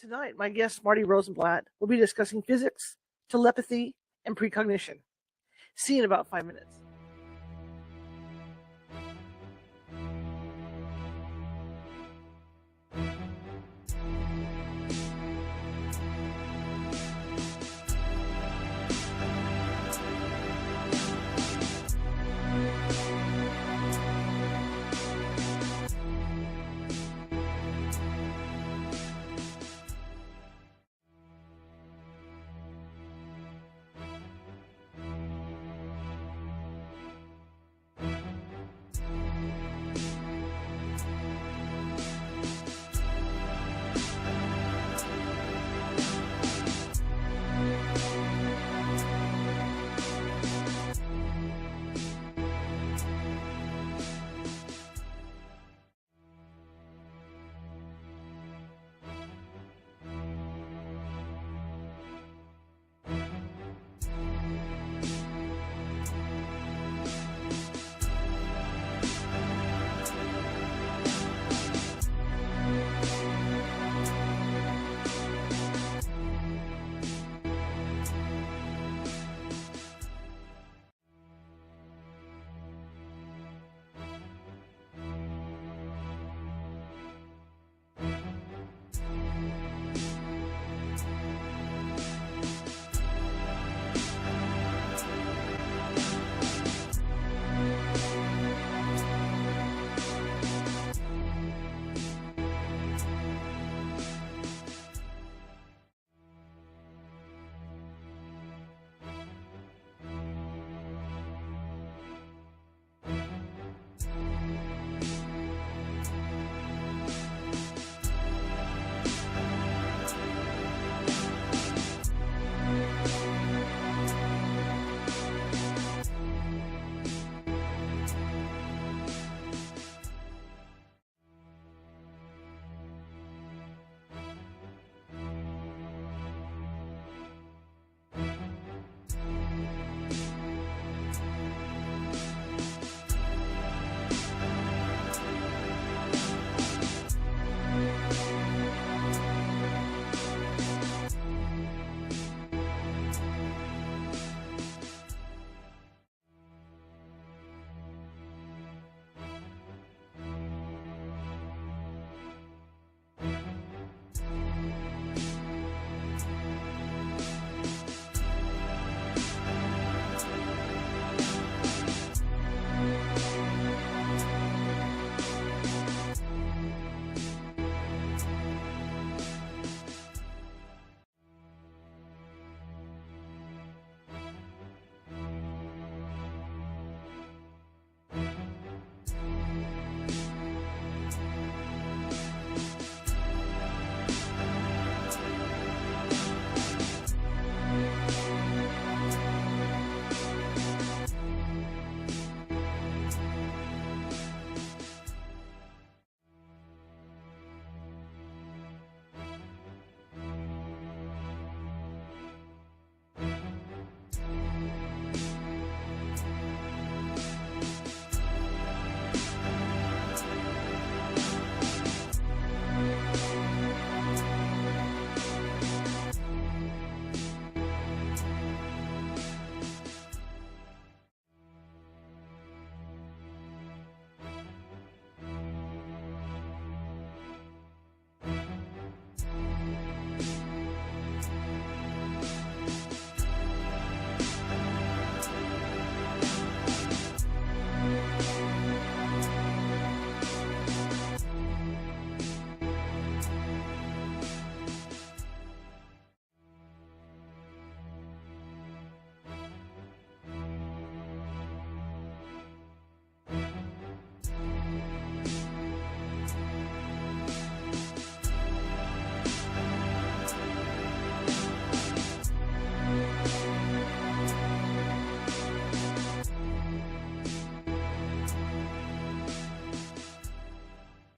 Tonight, my guest, Marty Rosenblatt, will be discussing physics, telepathy, and precognition. See you in about 5 minutes.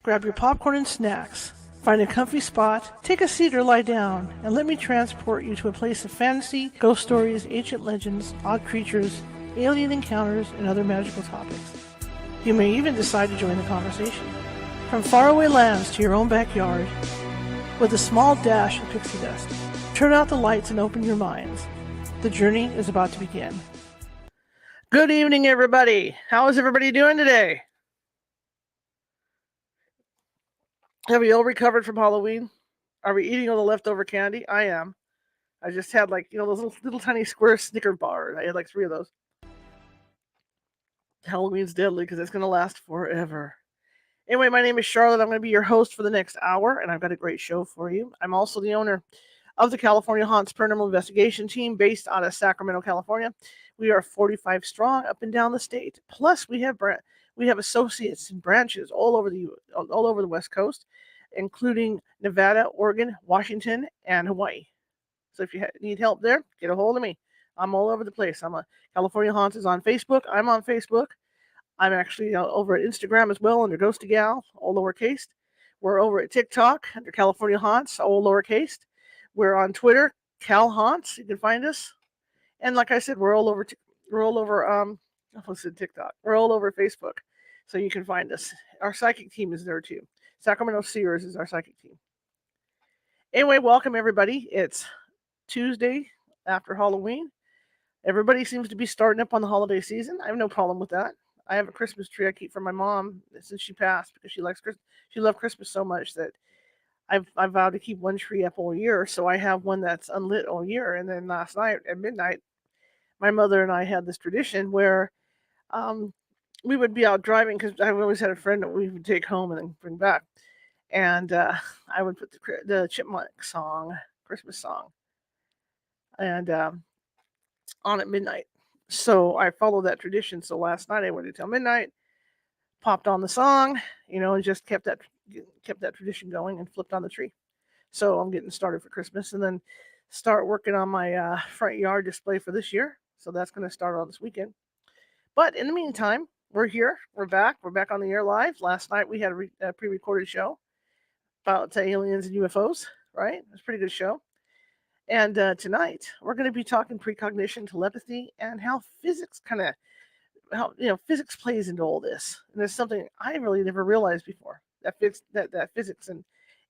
Grab your popcorn and snacks. Find a comfy spot, take a seat or lie down, and let me transport you to a place of fantasy, ghost stories, ancient legends, odd creatures, alien encounters, and other magical topics. You may even decide to join the conversation. From faraway lands to your own backyard, with a small dash of pixie dust. Turn out the lights and open your minds. The journey is about to begin. Good evening, everybody. How is everybody doing today? Have you all recovered from Halloween? Are we eating all the leftover candy? I am. I just had those little tiny square Snicker bars. I had like 3 of those. Halloween's deadly because it's going to last forever. Anyway, my name is Charlotte. I'm going to be your host for the next hour, and I've got a great show for you. I'm also the owner of the California Haunts Paranormal Investigation Team based out of Sacramento, California. We are 45 strong up and down the state. Plus, we have associates and branches all over the West Coast, including Nevada, Oregon, Washington, and Hawaii. So if you need help there, get a hold of me. I'm all over the place. California Haunts is on Facebook. I'm on Facebook. I'm actually over at Instagram as well under Ghosty Gal, all lowercase. We're over at TikTok under California Haunts, all lowercase. We're on Twitter, Cal Haunts. You can find us. And like I said, we're all over TikTok. We're all over Facebook. So you can find us. Our psychic team is there too. Sacramento Seers is our psychic team. Anyway, welcome everybody. It's Tuesday after Halloween. Everybody seems to be starting up on the holiday season. I have no problem with that. I have a Christmas tree I keep for my mom since she passed because she loved Christmas so much that I've vowed to keep one tree up all year. So I have one that's unlit all year. And then last night at midnight, my mother and I had this tradition where we would be out driving because I've always had a friend that we would take home and then bring back. And I would put the Chipmunk song, Christmas song, and on at midnight. So I follow that tradition. So last night I waited till midnight, popped on the song, and just kept that tradition going and flipped on the tree. So I'm getting started for Christmas and then start working on my front yard display for this year. So that's going to start on this weekend. But in the meantime, we're here. We're back. We're back on the air live. Last night we had a pre-recorded show about aliens and UFOs, right? It was a pretty good show. And tonight we're going to be talking precognition, telepathy, and how physics physics plays into all this. And there's something I really never realized before that physics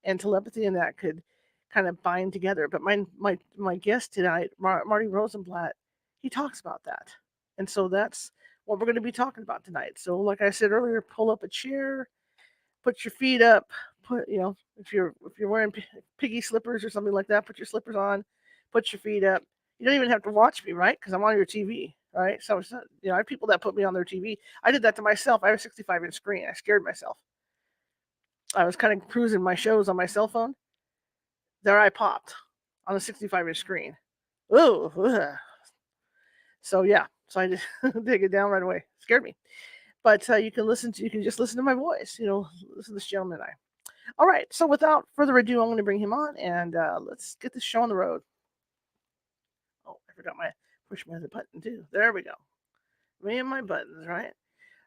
and telepathy and that could kind of bind together. But my guest tonight, Marty Rosenblatt, he talks about that, and so that's what we're going to be talking about tonight. So, like I said earlier, pull up a chair, put your feet up. If you're wearing piggy slippers or something like that, put your slippers on, put your feet up. You don't even have to watch me, right? Because I'm on your TV, right? So I have people that put me on their TV. I did that to myself. I have a 65-inch screen. I scared myself. I was kind of cruising my shows on my cell phone. There I popped on a 65-inch screen. Ooh. Ugh. So yeah. So I just dig it down right away. Scared me. But you can just listen to my voice. Listen to this gentleman and I. All right, so without further ado, I'm going to bring him on, and let's get this show on the road. Oh, I forgot push my other button, too. There we go. Me and my buttons, right?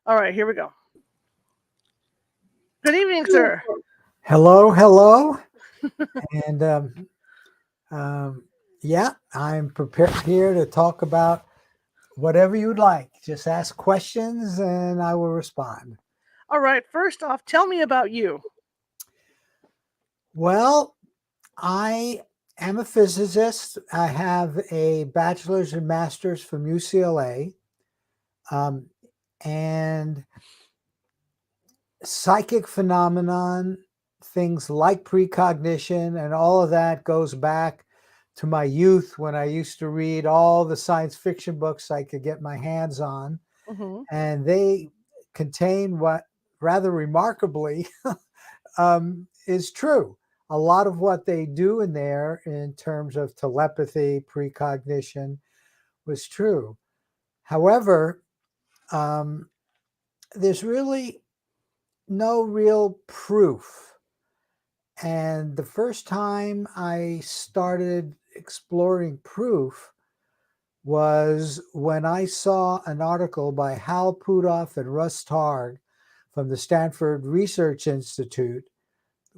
All right, here we go. Good evening, sir. Hello. And yeah, I'm prepared here to talk about whatever you'd like. Just ask questions, and I will respond. All right, first off, tell me about you. Well, I am a physicist. I have a bachelor's and master's from UCLA. And psychic phenomenon, things like precognition and all of that goes back to my youth when I used to read all the science fiction books I could get my hands on. Mm-hmm. And they contain what rather remarkably is true. A lot of what they do in there in terms of telepathy, precognition was true. However, there's really no real proof. And the first time I started exploring proof was when I saw an article by Hal Puthoff and Russ Targ from the Stanford Research Institute,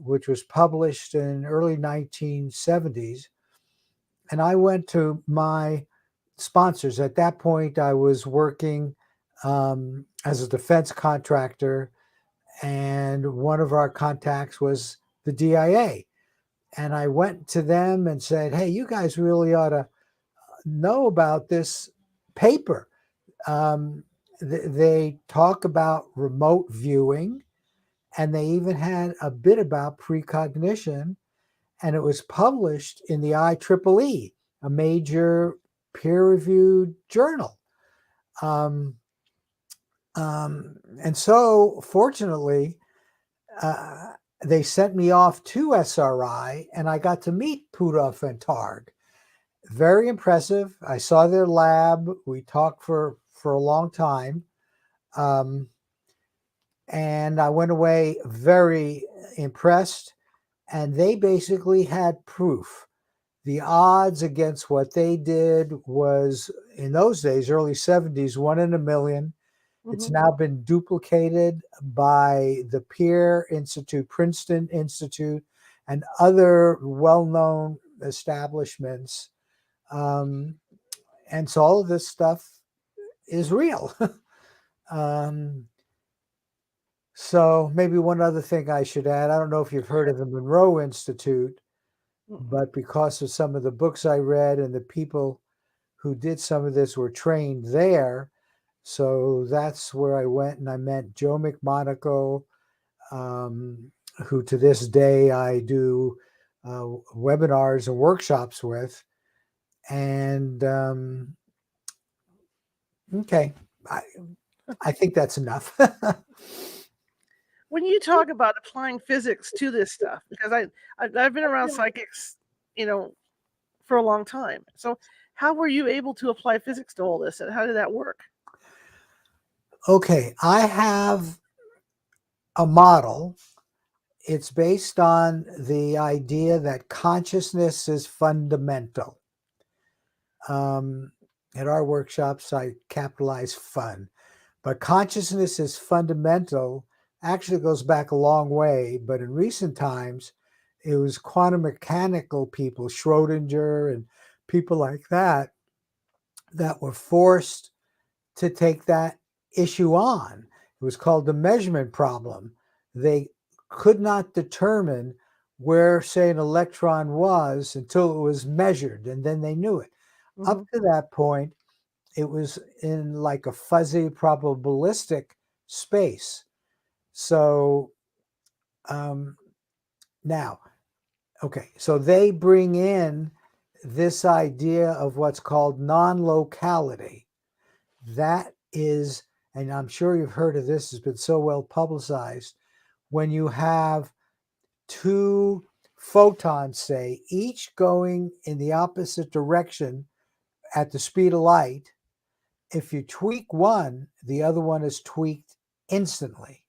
which was published in early 1970s. And I went to my sponsors. At that point, I was working as a defense contractor, and one of our contacts was the DIA. And I went to them and said, hey, you guys really ought to know about this paper. They talk about remote viewing, and they even had a bit about precognition, and it was published in the IEEE, a major peer-reviewed journal. And so, fortunately, they sent me off to SRI, and I got to meet Pudov and Targ. Very impressive. I saw their lab. We talked for a long time. And I went away very impressed. And they basically had proof. The odds against what they did was, in those days, early 70s, 1 in a million. It's now been duplicated by the Peer Institute, Princeton Institute, and other well-known establishments. And so all of this stuff is real. So maybe one other thing I should add, I don't know if you've heard of the Monroe Institute, but because of some of the books I read and the people who did some of this were trained there, so that's where I went, and I met Joe McMonagle, who to this day I do webinars and workshops with. And okay, I think that's enough. When you talk about applying physics to this stuff, because I've been around psychics, for a long time. So how were you able to apply physics to all this, and how did that work? Okay, I have a model. It's based on the idea that consciousness is fundamental. At our workshops, I capitalize fun, but consciousness is fundamental. Actually goes back a long way, but in recent times, it was quantum mechanical people, Schrodinger and people like that were forced to take that issue on. It was called the measurement problem. They could not determine where, say, an electron was until it was measured, and then they knew it. Up to that point, it was in like a fuzzy probabilistic space. So now, okay, so they bring in this idea of what's called non-locality. That is, and I'm sure you've heard of this, it's been so well publicized, when you have two photons, say, each going in the opposite direction at the speed of light, if you tweak one, the other one is tweaked instantly.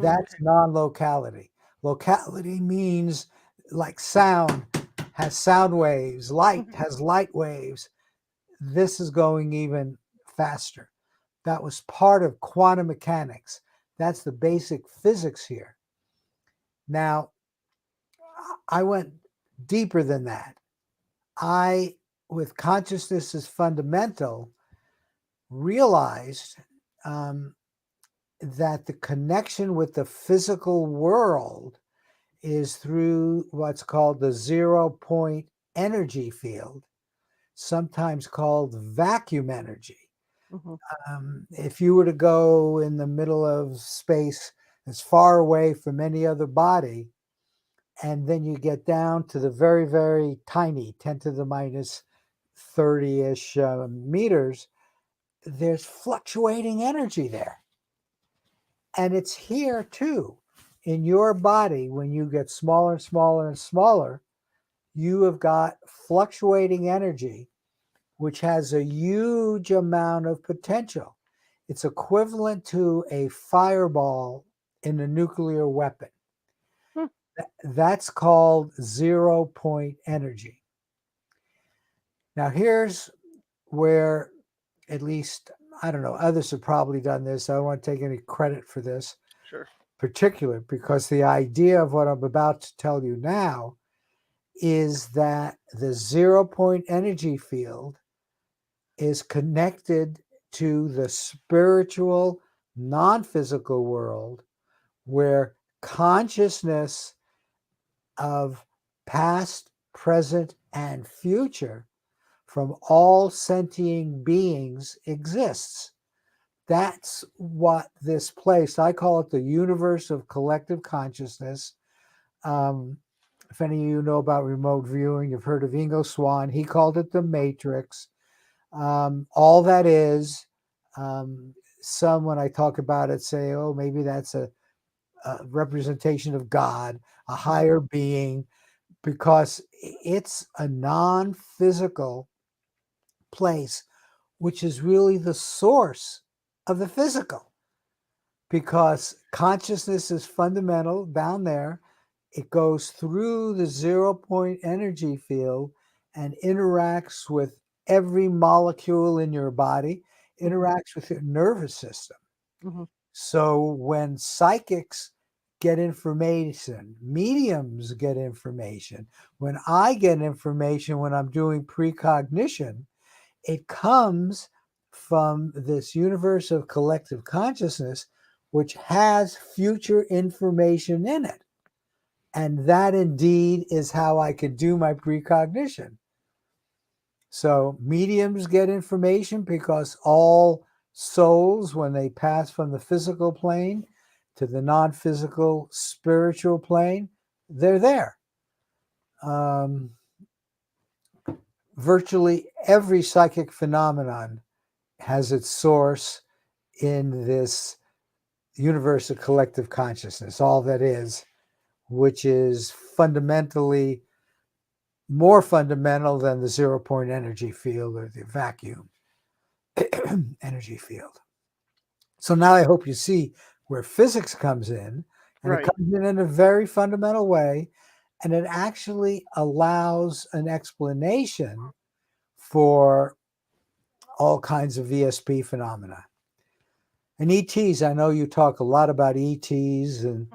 That's non-locality. Locality means like sound has sound waves, light has light waves. This is going even faster. That was part of quantum mechanics. That's the basic physics here. Now, I went deeper than that. With consciousness as fundamental, realized that the connection with the physical world is through what's called the 0-point energy field, sometimes called vacuum energy. If you were to go in the middle of space as far away from any other body, and then you get down to the very, very tiny 10 to the minus 30-ish meters, there's fluctuating energy there. And it's here too. In your body, when you get smaller and smaller and smaller, you have got fluctuating energy, which has a huge amount of potential. It's equivalent to a fireball in a nuclear weapon. That's called 0-point energy. Now, here's where, at least, I don't know, others have probably done this. I don't want to take any credit for this. Sure. Particular, because the idea of what I'm about to tell you now is that the 0-point energy field is connected to the spiritual, non-physical world, where consciousness of past, present, and future from all sentient beings exists. That's what this place, I call it the universe of collective consciousness. If any of you know about remote viewing, you've heard of Ingo Swann. He called it the matrix. All that is, some, when I talk about it, say, oh, maybe that's a representation of God, a higher being, because it's a non-physical place, which is really the source of the physical, because consciousness is fundamental down there. It goes through the 0 point energy field and interacts with every molecule in your body, interacts with your nervous system. Mm-hmm. So when psychics get information, mediums get information, when I get information when I'm doing precognition, it comes from this universe of collective consciousness, which has future information in it. And that indeed is how I could do my precognition. So mediums get information because all souls, when they pass from the physical plane to the non-physical spiritual plane, they're there. Virtually every psychic phenomenon has its source in this universe of collective consciousness, all that is, which is fundamentally more fundamental than the 0 point energy field or the vacuum energy field. So now I hope you see where physics comes in, and Right. it comes in a very fundamental way, and it actually allows an explanation for all kinds of ESP phenomena. And ETs, I know you talk a lot about ETs and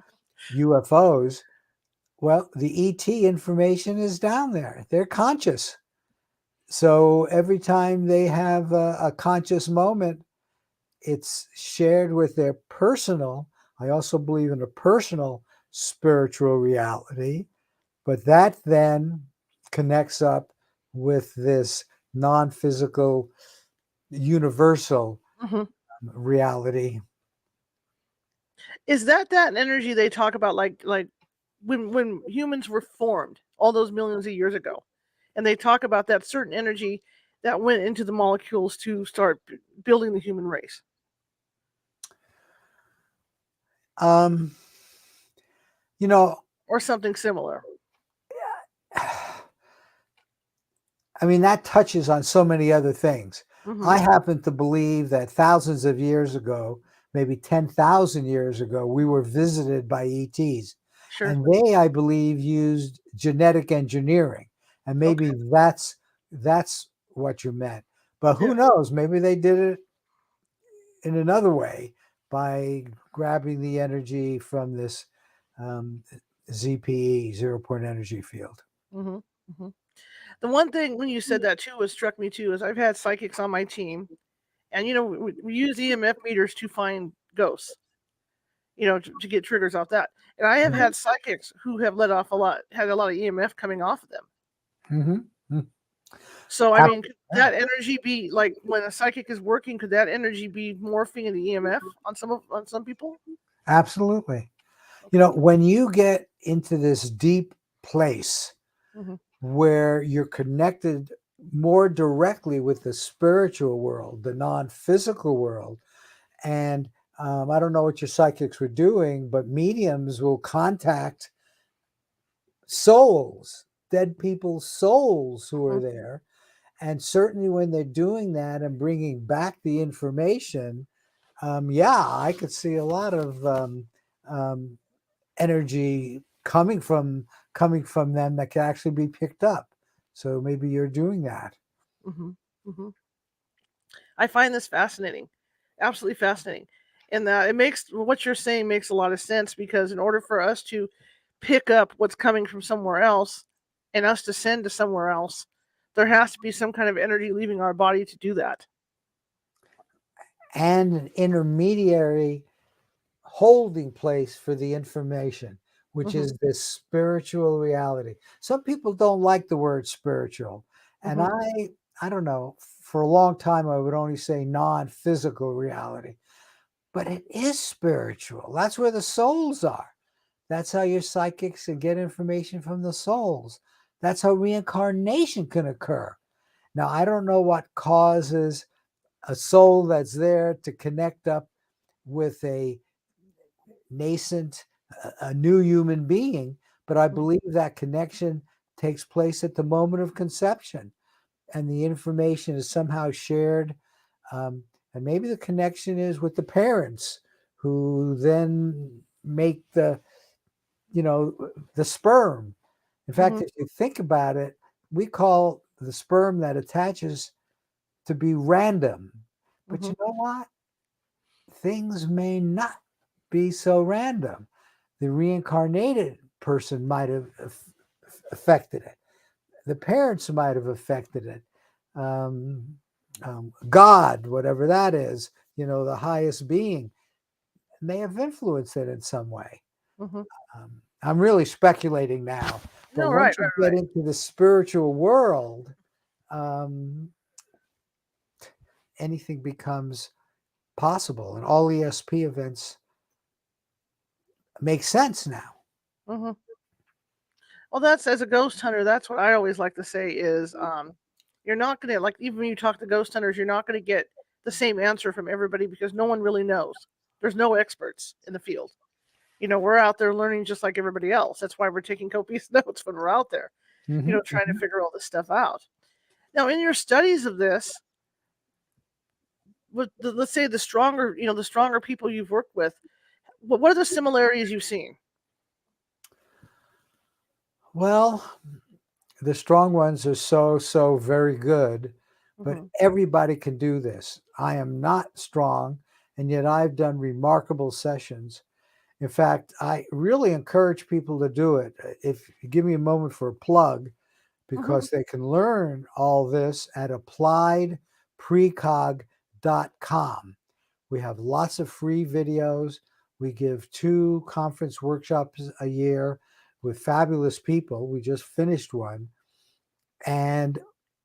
UFOs. Well, the ET information is down there. They're conscious. So every time they have a conscious moment, it's shared with their personal, I also believe in a personal spiritual reality, but that then connects up with this non-physical universal Mm-hmm. reality. Is that energy they talk about, like when humans were formed all those millions of years ago, and they talk about that certain energy that went into the molecules to start building the human race? Um, you know, or something similar? I mean, that touches on so many other things. Mm-hmm. I happen to believe that thousands of years ago, maybe 10,000 years ago, we were visited by ETs. Sure. And they, I believe, used genetic engineering. And maybe that's what you meant. But who knows? Maybe they did it in another way by grabbing the energy from this ZPE, 0 point energy field. Mm-hmm. Mm-hmm. The one thing when you said that too, what struck me too, is I've had psychics on my team, and we use EMF meters to find ghosts, to get triggers off that. And I have had psychics who have had a lot of EMF coming off of them. Mm-hmm. So I mean, could that energy be like when a psychic is working? Could that energy be morphing into EMF on some people? Absolutely. When you get into this deep place where you're connected more directly with the spiritual world, the non-physical world, and I don't know what your psychics were doing, but mediums will contact souls, dead people's souls who are there. And certainly when they're doing that and bringing back the information, I could see a lot of energy coming from them that can actually be picked up. So maybe you're doing that. Mm-hmm. Mm-hmm. I find this fascinating, absolutely fascinating, and that it makes what you're saying makes a lot of sense, because in order for us to pick up what's coming from somewhere else and us to send to somewhere else, there has to be some kind of energy leaving our body to do that. And an intermediary holding place for the information. which Mm-hmm. is this spiritual reality. Some people don't like the word spiritual. And Mm-hmm. I don't know, for a long time, I would only say non-physical reality, but it is spiritual. That's where the souls are. That's how your psychics can get information from the souls. That's how reincarnation can occur. Now, I don't know what causes a soul that's there to connect up with a nascent, a new human being, but I believe that connection takes place at the moment of conception, and the information is somehow shared. Um, and maybe the connection is with the parents, who then make the sperm. In fact, Mm-hmm. if you think about it, we call the sperm that attaches to be random. But Mm-hmm. you know what? Things may not be so random. The reincarnated person might have affected it. The parents might have affected it. Um, God, whatever that is, the highest being, may have influenced it in some way. Mm-hmm. I'm really speculating now, but No, once right, you right, get into the spiritual world, um, anything becomes possible, and all ESP events make sense now. right. Mm-hmm. Well, that's as a ghost hunter, that's what I always like to say is, you're not gonna like even when you talk to ghost hunters, you're not gonna get the same answer from everybody because no one really knows. There's no experts in the field. We're out there learning just like everybody else. That's why we're taking copious notes when we're out there, Mhm, trying to mhm. figure all this stuff out. Now, in your studies of this, let's say the stronger people you've worked with, what are the similarities you've seen? Well, the strong ones are so very good, but Hmm. everybody can do this. I am not strong, and yet I've done remarkable sessions. In fact, I really encourage people to do it. If you give me a moment for a plug, Hmm. because they can learn all this at appliedprecog.com. We have lots of free videos. We give 2 conference workshops a year with fabulous people. We just finished one. And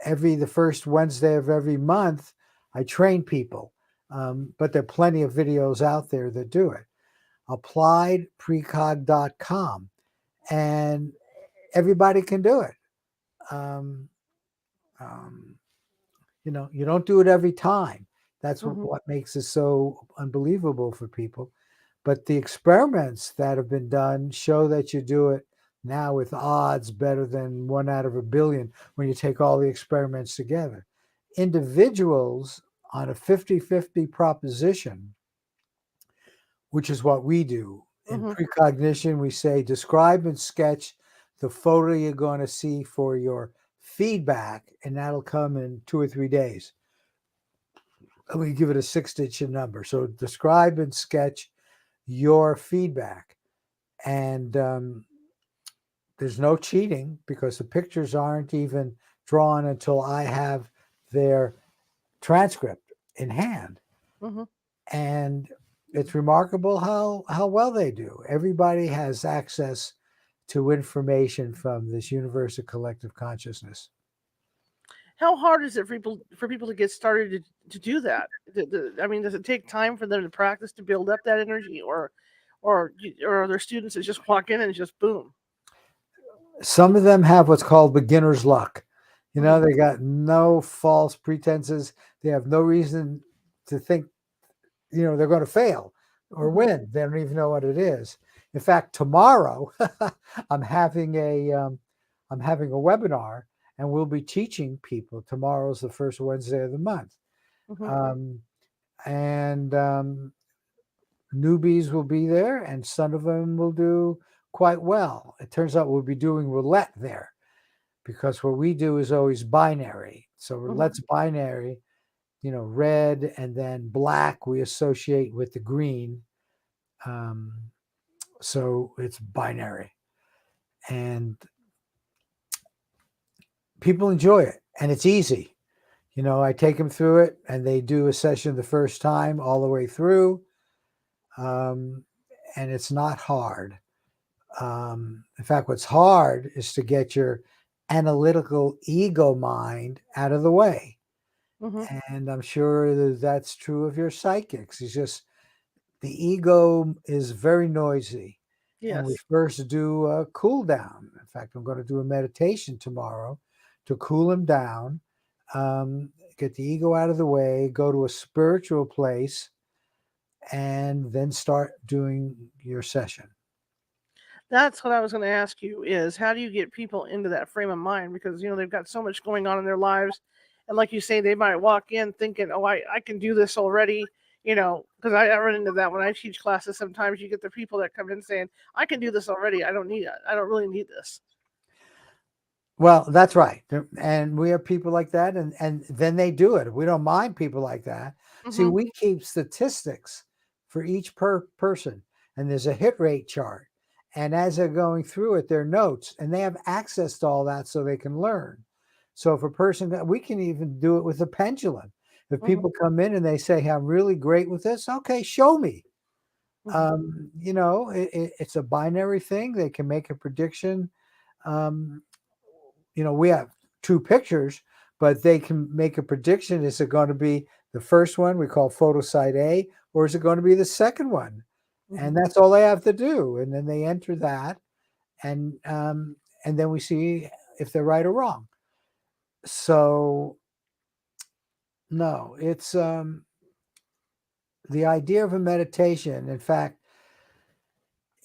the first Wednesday of every month, I train people. But there are plenty of videos out there that do it. Appliedprecog.com. And everybody can do it. Um, um, you don't do it every time. That's Hmm. what makes it so unbelievable for people. But the experiments that have been done show that you do it now with odds better than 1 out of 1 billion when you take all the experiments together. Individuals on a 50-50 proposition, which is what we do. In Hmm. precognition, we say describe and sketch the photo you're going to see for your feedback, and that'll come in 2 or 3 days. And we give it a 6-digit number. So describe and sketch your feedback. And there's no cheating because the pictures aren't even drawn until I have their transcript in hand. Hmm. And it's remarkable how well they do. Everybody has access to information from this universe of collective consciousness. How hard is it for people to get started to do that? I mean, does it take time for them to practice to build up that energy, or are there students that just walk in and just boom? Some of them have what's called beginner's luck. Hmm. They got no false pretenses. They have no reason to think, they're going to fail or Hmm. win. They don't even know what it is. In fact, tomorrow I'm having a webinar, and we'll be teaching people. Tomorrow's the first Wednesday of the month. Hmm. Um, and newbies will be there, and some of them will do quite well. It turns out we'll be doing roulette there, because what we do is always binary. So Hmm. roulette's binary, red and then black we associate with the green. Um, so it's binary. And people enjoy it, and it's easy. I take them through it, and they do a session the first time all the way through. And it's not hard. In fact, what's hard is to get your analytical ego mind out of the way. Mm-hmm. And I'm sure that that's true of your psychics. It's just the ego is very noisy. And we Yes. first do a cool down. In fact, I'm going to do a meditation tomorrow to cool him down, get the ego out of the way, go to a spiritual place, and then start doing your session. That's what I was going to ask you is how do you get people into that frame of mind? Because, they've got so much going on in their lives. And like you say, they might walk in thinking, oh, I can do this already, because I run into that when I teach classes. Sometimes you get the people that come in saying, I can do this already. I don't really need this. Well, that's right. And we have people like that, and then they do it. We don't mind people like that. See, Mm-hmm. we keep statistics for each person, and there's a hit rate chart. And as they're going through it, their notes, and they have access to all that so they can learn. So if a person, we can even do it with a pendulum. If Mm-hmm. people come in and they say, hey, I'm really great with this, okay, show me. Mm-hmm. It's a binary thing. They can make a prediction. Um, we have two pictures, but they can make a prediction. Is it going to be the first one we call photosite A, or is it going to be the second one? Mm-hmm. And that's all they have to do. And then they enter that, and then we see if they're right or wrong. So no, it's the idea of a meditation. In fact,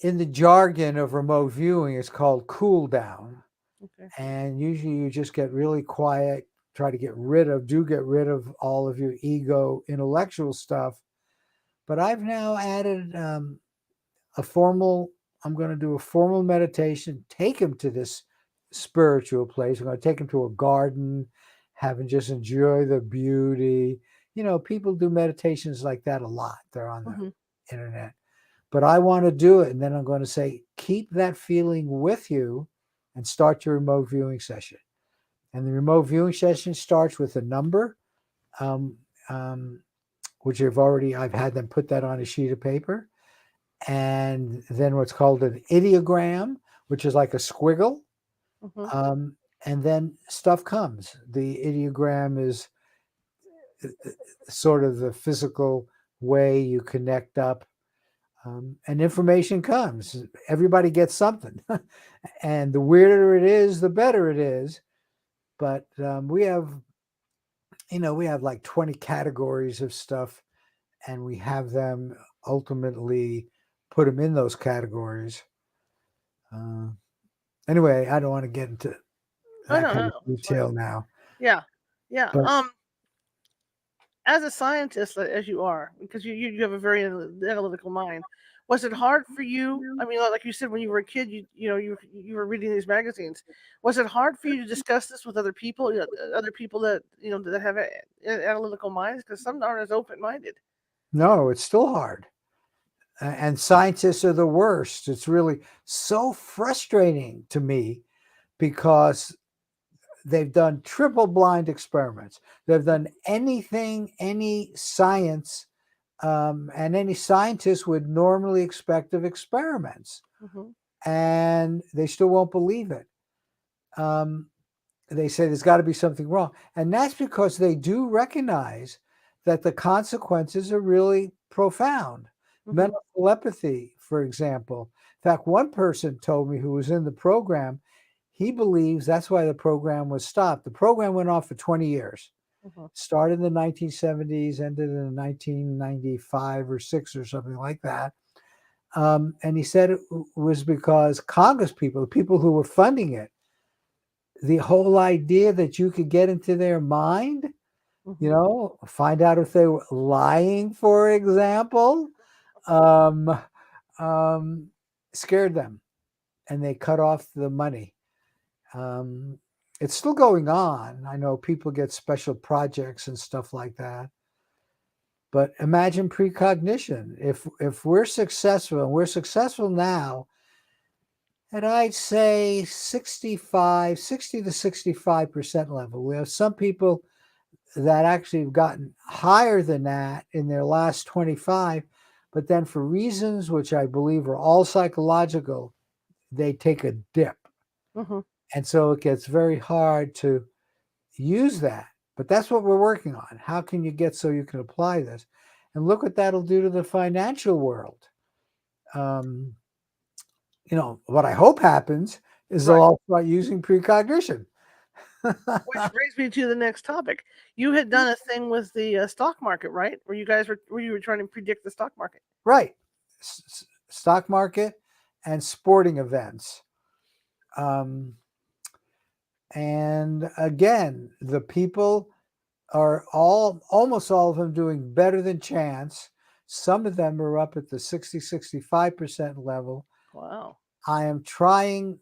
in the jargon of remote viewing, it's called cool down. Okay. And usually you just get really quiet, try to get rid of all of your ego intellectual stuff. But I've now added I'm going to do a formal meditation, take him to this spiritual place. I'm going to take him to a garden, have him just enjoy the beauty. People do meditations like that a lot. They're on the Mm-hmm. internet. But I want to do it. And then I'm going to say, keep that feeling with you and start your remote viewing session. And the remote viewing session starts with a number, um, which I've had them put that on a sheet of paper. And then what's called an ideogram, which is like a squiggle. Mm-hmm. And then stuff comes. The ideogram is sort of the physical way you connect up. And information comes. Everybody gets something. And the weirder it is, the better it is. But we have like 20 categories of stuff, and we have them ultimately put them in those categories. Anyway, I don't want to get into I that don't kind know. of It's fine. detail now. Yeah. Yeah. But As a scientist as you are, because you have a very analytical mind, was it hard for you? I mean, like you said, when you were a kid, you were reading these magazines. Was it hard for you to discuss this with other people, other people that that have analytical minds? Because some aren't as open minded. no, it's still hard. And scientists are the worst. It's really so frustrating to me because they've done triple blind experiments. They've done anything, any science, and any scientist would normally expect of experiments, Mm-hmm. and they still won't believe it. They say there's got to be something wrong. And that's because they do recognize that the consequences are really profound. Mm-hmm. Mental telepathy, for example. In fact, one person told me who was in the program, he believes that's why the program was stopped. The program went on for 20 years. Mm-hmm. Started in the 1970s, ended in 1995 or 6 or something like that. And he said it was because Congress people who were funding it, the whole idea that you could get into their mind, Mm-hmm. find out if they were lying, for example, um, scared them, and they cut off the money. It's still going on. I know people get special projects and stuff like that. But imagine precognition. If we're successful, and we're successful now, and I'd say 60 to 65% level. We have some people that actually have gotten higher than that in their last 25, but then for reasons which I believe are all psychological, they take a dip. Mm-hmm. And so it gets very hard to use that. But that's what we're working on. How can you get so you can apply this? And look what that'll do to the financial world. Um, what I hope happens is they'll Right. all start using precognition. Which brings me to the next topic. You had done a thing with the stock market, right? Where you were trying to predict the stock market. Right. Stock market and sporting events. And again, the people are almost all of them doing better than chance. Some of them are up at the 65% level. Wow. I am trying,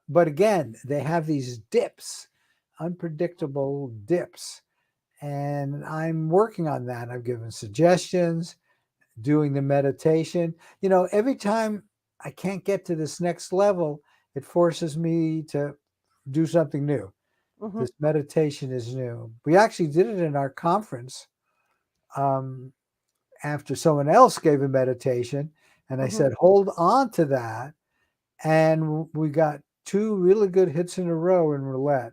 but again, they have these dips, unpredictable dips. And I'm working on that. I've given suggestions, doing the meditation. Every time I can't get to this next level, it forces me to do something new. Mm-hmm. This meditation is new. We actually did it in our conference after someone else gave a meditation. And I Mm-hmm. said, hold on to that. And we got 2 really good hits in a row in roulette.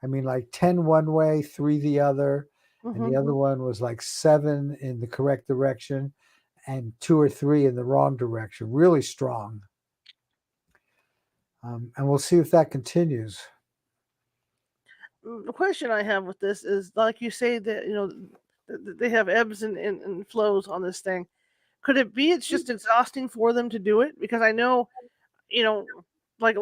I mean, like 10 one way, 3 the other. And Mm-hmm. the other one was like 7 in the correct direction and 2 or 3 in the wrong direction. Really strong. And we'll see if that continues. The question I have with this is, like you say, that they have ebbs and flows on this thing. Could it be it's just exhausting for them to do it? Because I know, you know, like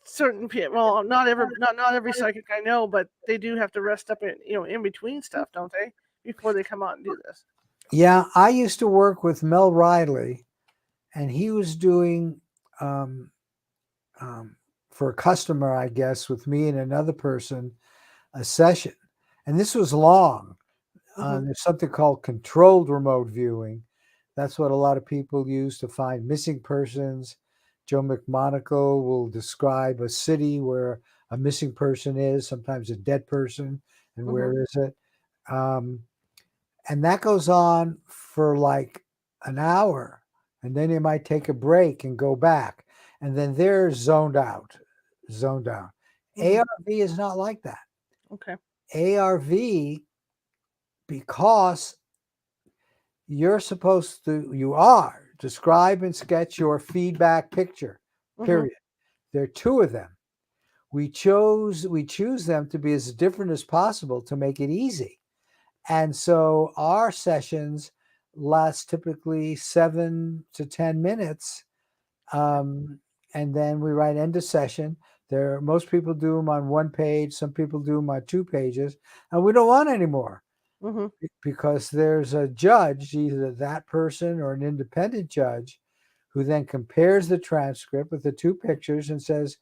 certain people. Well, not every psychic I know, but they do have to rest up in between stuff, don't they? Before they come out and do this. Yeah, I used to work with Mel Riley, and he was doing um, for a customer, I guess, with me and another person, a session. And this was long. Mm-hmm. There's something called controlled remote viewing. That's what a lot of people use to find missing persons. Joe McMonagle will describe a city where a missing person is, sometimes a dead person, and Mm-hmm. where is it? Um, and that goes on for like an hour. And then they might take a break and go back. And then they're zoned out, zoned out. Mm-hmm. ARV is not like that. Okay. ARV, because you are describe and sketch your feedback picture, Mm-hmm. period. There are 2 of them. We choose them to be as different as possible to make it easy. And so our sessions last typically 7 to 10 minutes. And then we write end of session. Most people do them on 1 page. Some people do them on 2 pages. And we don't want any more Mm-hmm. because there's a judge, either that person or an independent judge, who then compares the transcript with the 2 pictures and says,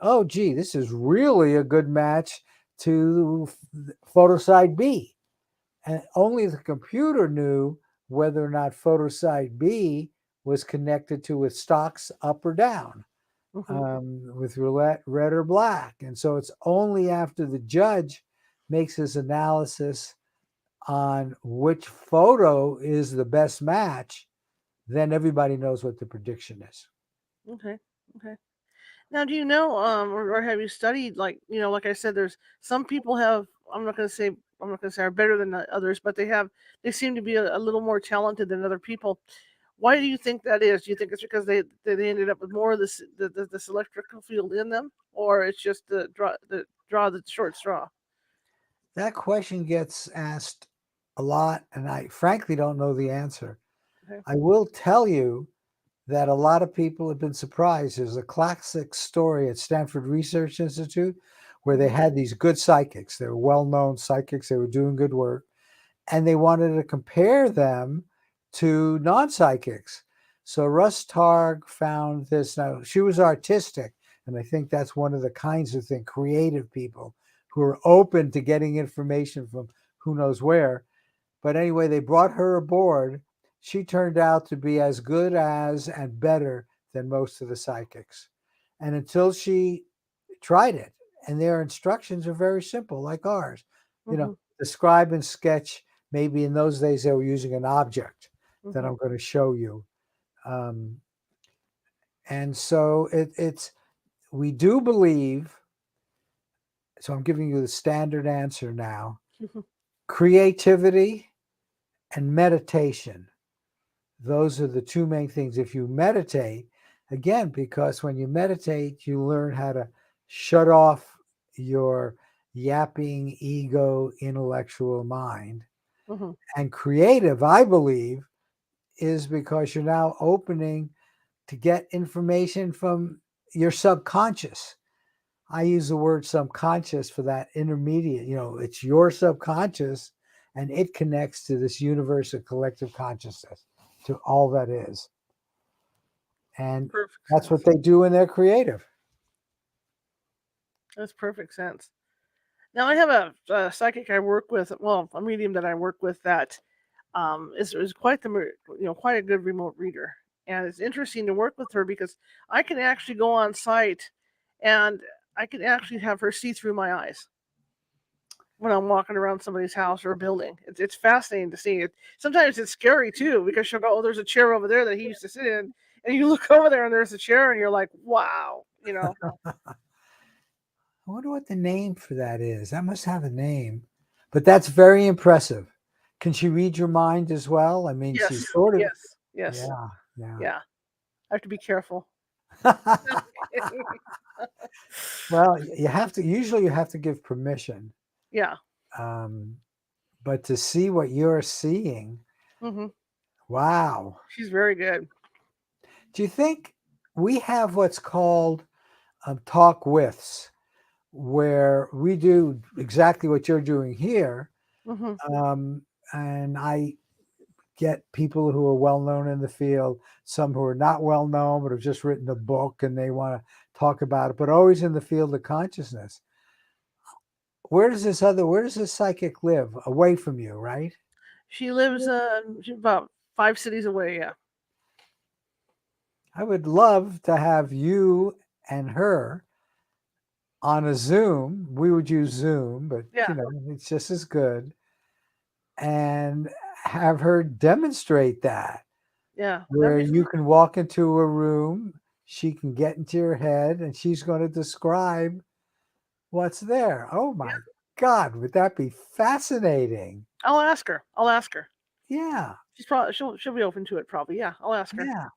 oh, gee, this is really a good match to photo side B. And only the computer knew whether or not photo side B was connected to with stocks up or down, Mm-hmm. with roulette red or black. And so it's only after the judge makes his analysis on which photo is the best match, then everybody knows what the prediction is. Okay. Okay. Now, do you know, or have you studied, like I said, there's some people have. I'm not going to say are better than the others, but they seem to be a little more talented than other people. Why do you think that is? Do you think it's because they ended up with more of this electrical field in them, or it's just the short straw? That question gets asked a lot, and I frankly don't know the answer. Okay. I will tell you that a lot of people have been surprised. There's a classic story at Stanford Research Institute where they Mm-hmm. had these good psychics. They were well-known psychics. They were doing good work, and they wanted to compare them to non-psychics. So Russ Targ found this. Now, she was artistic, and I think that's one of the kinds of thing, creative people who are open to getting information from who knows where. But anyway, they brought her aboard. She turned out to be as good as and better than most of the psychics. And until she tried it, and their instructions are very simple, like ours, Mm-hmm. describe and sketch. Maybe in those days they were using an object that Mm-hmm. I'm going to show you. Um, And so we do believe, so I'm giving you the standard answer now, creativity and meditation. Those are the two main things. If you meditate, again, because when you meditate, you learn how to shut off your yapping ego intellectual mind. Mm-hmm. And creative, I believe, is because you're now opening to get information from your subconscious. I use the word subconscious for that intermediate, it's your subconscious and it connects to this universe of collective consciousness, to all that is. And Perfect that's sense. what they do when they're creative. That's perfect sense. Now I have a psychic I work with, well, a medium that I work with that is quite quite a good remote reader, and it's interesting to work with her because I can actually go on site, and I can actually have her see through my eyes when I'm walking around somebody's house or a building. It's fascinating to see it. Sometimes it's scary too because she'll go, "Oh, there's a chair over there that he used to sit in," and you look over there and there's a chair, and you're like, "Wow," I wonder what the name for that is. That must have a name, but that's very impressive. Can she read your mind as well? I mean, Yes, she's sort of, yes, yeah. yeah. I have to be careful. Well, usually you have to give permission. Yeah. But to see what you're seeing, Mm-hmm. wow. She's very good. Do you think we have what's called talk withs, where we do exactly what you're doing here? Mm-hmm. And I get people who are well known in the field, some who are not well known, but have just written a book and they want to talk about it, but always in the field of consciousness. Where does this psychic live? Away from you, right? She lives she's about 5 cities away. Yeah. I would love to have you and her on a Zoom. We would use Zoom, but Yeah. it's just as good. And have her demonstrate that, Yeah. where you can walk into a room, she can get into your head, and she's going to describe what's there. Oh my God, would that be fascinating? I'll ask her. Yeah, She'll be open to it probably. Yeah. I'll ask her. yeah.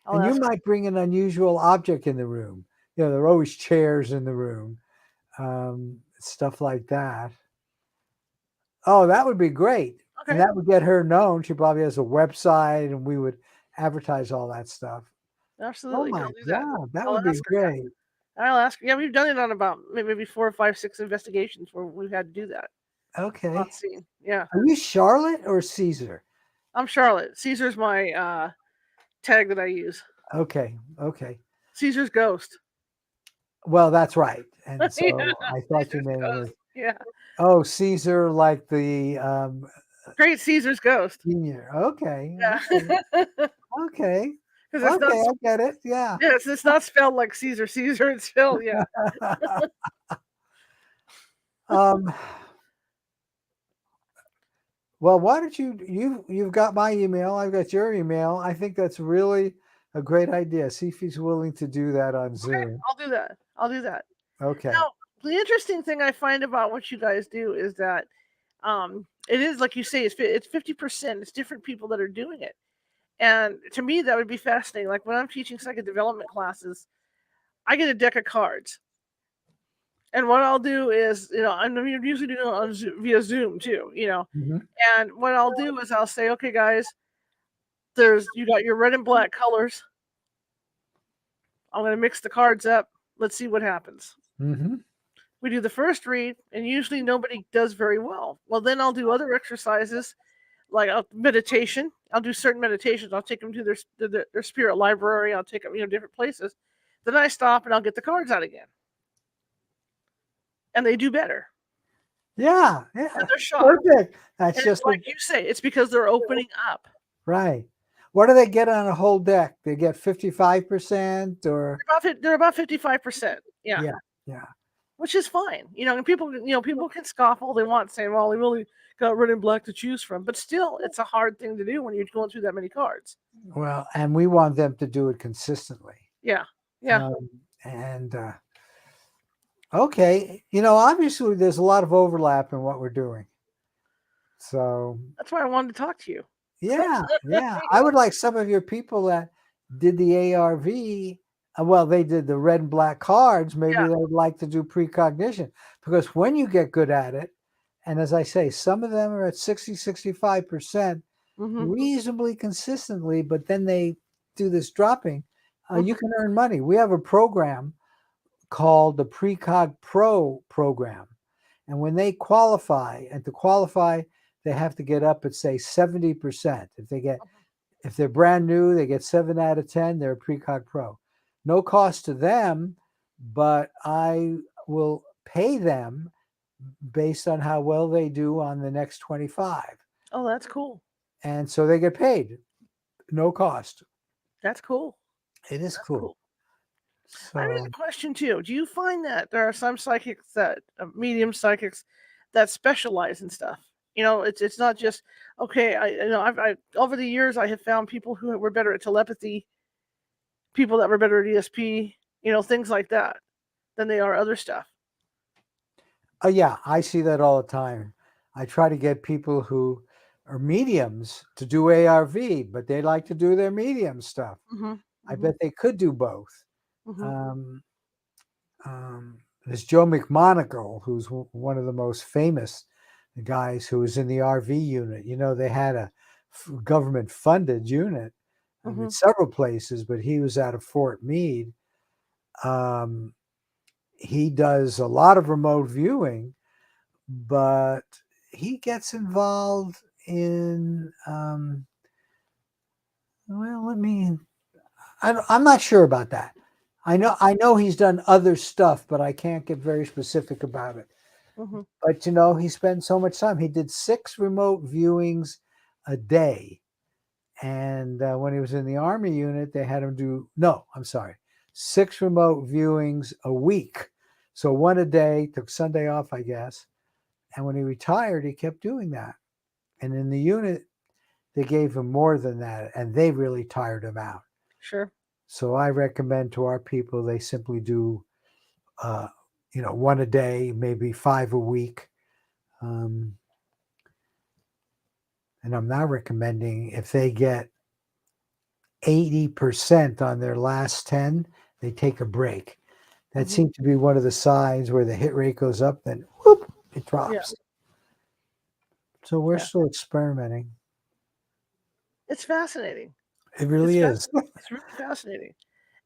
I'll And you ask her. might bring an unusual object in the room. There are always chairs in the room, stuff like that. Oh, that would be great. Okay. And that would get her known. She probably has a website and we would advertise all that stuff. Oh Absolutely. my I'll do that. God, that I'll would be ask her. great. I'll ask her. Yeah, we've done it on about maybe 4 or 5, 6 investigations where we've had to do that. Okay. On scene. Yeah. Are you Charlotte or Caesar? I'm Charlotte. Caesar's my tag that I use. Okay. Caesar's ghost. Well, that's right. And so Yeah, I thought your Caesar's name was, ghost. Yeah. Caesar, like the Great Caesar's ghost. senior. Okay. Yeah. Okay. Because it's not. Okay, I get it. Yeah. Yes, it's not spelled like Caesar. It's spelled um Well, why don't you've got my email, I've got your email. I think that's really a great idea. See if he's willing to do that on Zoom. Okay, I'll do that. Okay. Now, the interesting thing I find about what you guys do is that it is like you say, it's 50%. It's different people that are doing it, and to me that would be fascinating. Like when I'm teaching psychic development classes, I get a deck of cards, and what I'll do is, I'm usually doing it on via Zoom too, Mm-hmm. and what I'll do is I'll say, okay, guys, you got your red and black colors. I'm going to mix the cards up. Let's see what happens. Mm-hmm. We do the first read, and usually nobody does very well. Well, then I'll do other exercises like meditation. I'll do certain meditations. I'll take them to their spirit library. I'll take them, different places. Then I stop and I'll get the cards out again, and they do better. Yeah. And they're shocked. Perfect. That's and just like you say. It's because they're opening up. right. What do they get on a whole deck? They get 55% or They're about 55%. Yeah. Yeah. Which is fine, and people can scoff all they want, saying, "Well, they've only got red and black to choose from," but still, it's a hard thing to do when you're going through that many cards. Well, and we want them to do it consistently. Yeah. Yeah. And okay, obviously there's a lot of overlap in what we're doing. So That's why I wanted to talk to you. yeah. I would like some of your people that did the ARV. Well, they did the red and black cards. Maybe Yeah. they would like to do precognition, because when you get good at it, and as I say, some of them are at 60-65% Mm-hmm. reasonably consistently, but then they do this dropping. Mm-hmm. You can earn money. We have a program called the Precog Pro program. And when they qualify, and to qualify, they have to get up at, say, 70%. If they're brand new, they get 7 out of 10, they're a Precog Pro. No cost to them, but I will pay them based on how well they do on the next 25. Oh, that's cool. And so they get paid, no cost. That's cool. It is That's cool. I have So a question too. Do you find that there are some psychics that medium psychics that specialize in stuff? It's not just okay. I over the years I have found people who were better at telepathy, people that were better at ESP, things like that, than they are other stuff. yeah, I see that all the time. I try to get people who are mediums to do ARV, but they like to do their medium stuff. Mm-hmm. I Mm-hmm. bet they could do both. Mm-hmm. Um, there's Joe McMonagle, who's one of the most famous guys who was in the RV unit. They had a government-funded unit in several places, but he was out of Fort Meade. He does a lot of remote viewing, but he gets involved in I'm not sure about that. I know he's done other stuff, but I can't get very specific about it. Mm-hmm. But he spends so much time. He did 6 remote viewings a day, and when he was in the Army unit, they had him do 6 remote viewings a week. So 1 a day. Took Sunday off, I guess. And when he retired, he kept doing that. And in the unit, they gave him more than that, and they really tired him out. Sure. So I recommend to our people they simply do, 1 a day, maybe 5 a week. And I'm now recommending if they get 80% on their last 10, they take a break. That seems to be one of the signs where the hit rate goes up, then whoop, it drops. Yeah. So we're still experimenting. It's fascinating. It really is. It's really fascinating.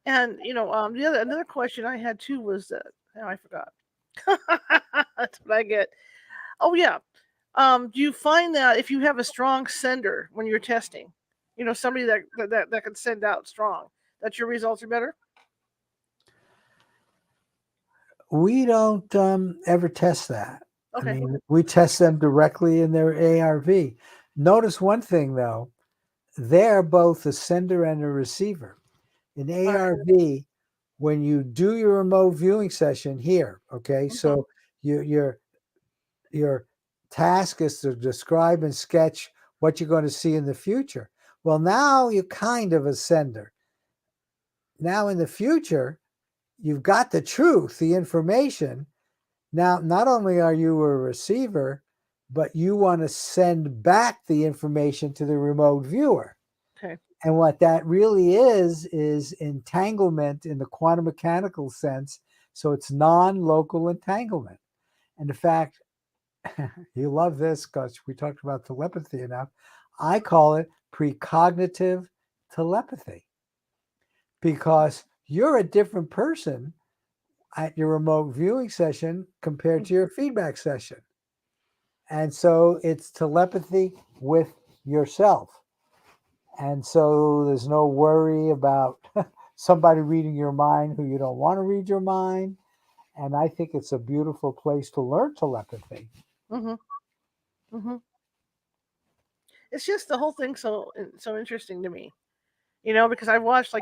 And another question I had too was that I forgot. That's what I get. Oh yeah. Do you find that if you have a strong sender when you're testing, somebody that can send out strong, that your results are better? We don't ever test that. Okay. I mean, we test them directly in their ARV. Notice one thing though, they're both a sender and a receiver. In ARV, when you do your remote viewing session here, okay, so your task is to describe and sketch what you're going to see in the future. Well, now you're kind of a sender. Now in the future, you've got the truth, the information. Now, not only are you a receiver, but you want to send back the information to the remote viewer. Okay. And what that really is entanglement in the quantum mechanical sense. So it's non-local entanglement. And in fact, you love this because we talked about telepathy enough. I call it precognitive telepathy, because you're a different person at your remote viewing session compared to your feedback session. And so it's telepathy with yourself. And so there's no worry about somebody reading your mind who you don't want to read your mind. And I think it's a beautiful place to learn telepathy. It's just the whole thing so interesting to me. Because I've watched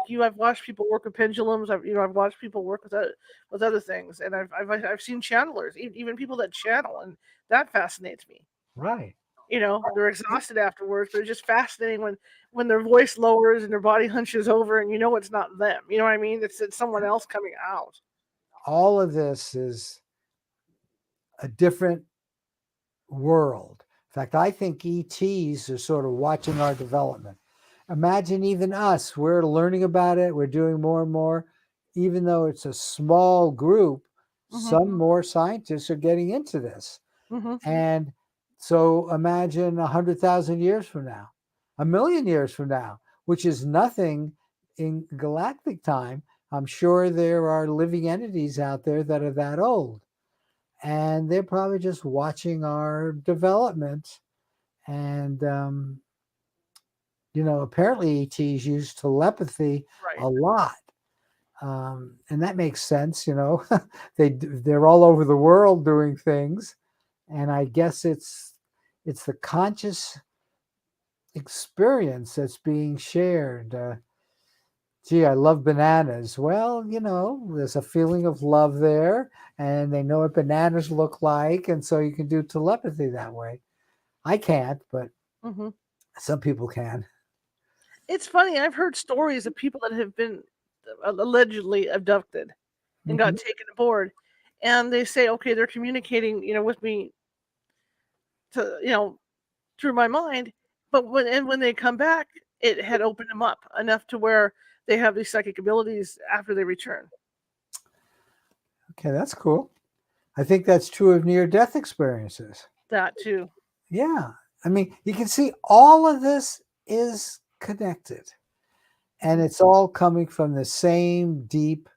people work with pendulums. I've watched people work with other things, and I've seen channelers, even people that channel, and that fascinates me. Right. You know, they're exhausted afterwards, but it's just fascinating when their voice lowers and their body hunches over, and you know it's not them. You know what I mean? It's someone else coming out. All of this is a different world. In fact, I think ETs are sort of watching our development. Imagine even us, we're learning about it, we're doing more and more. Even though it's a small group, Hmm. some more scientists are getting into this. Hmm. And so imagine 100,000 years from now, 1,000,000 years from now, which is nothing in galactic time. I'm sure there are living entities out there that are that old. And they're probably just watching our development. And, apparently ETs use telepathy Right. a lot. And that makes sense, they're all over the world doing things. And I guess it's the conscious experience that's being shared. Gee, I love bananas. Well, there's a feeling of love there, and they know what bananas look like, and so you can do telepathy that way. I can't, but Hmm. some people can. It's funny. I've heard stories of people that have been allegedly abducted and Mhm. got taken aboard, and they say, okay, they're communicating, with me to, through my mind, but when they come back, it had opened them up enough to where they have these psychic abilities after they return. Okay, that's cool. I think that's true of near-death experiences. That too. Yeah. I mean, you can see all of this is connected, and Mhm. it's all coming from the same deep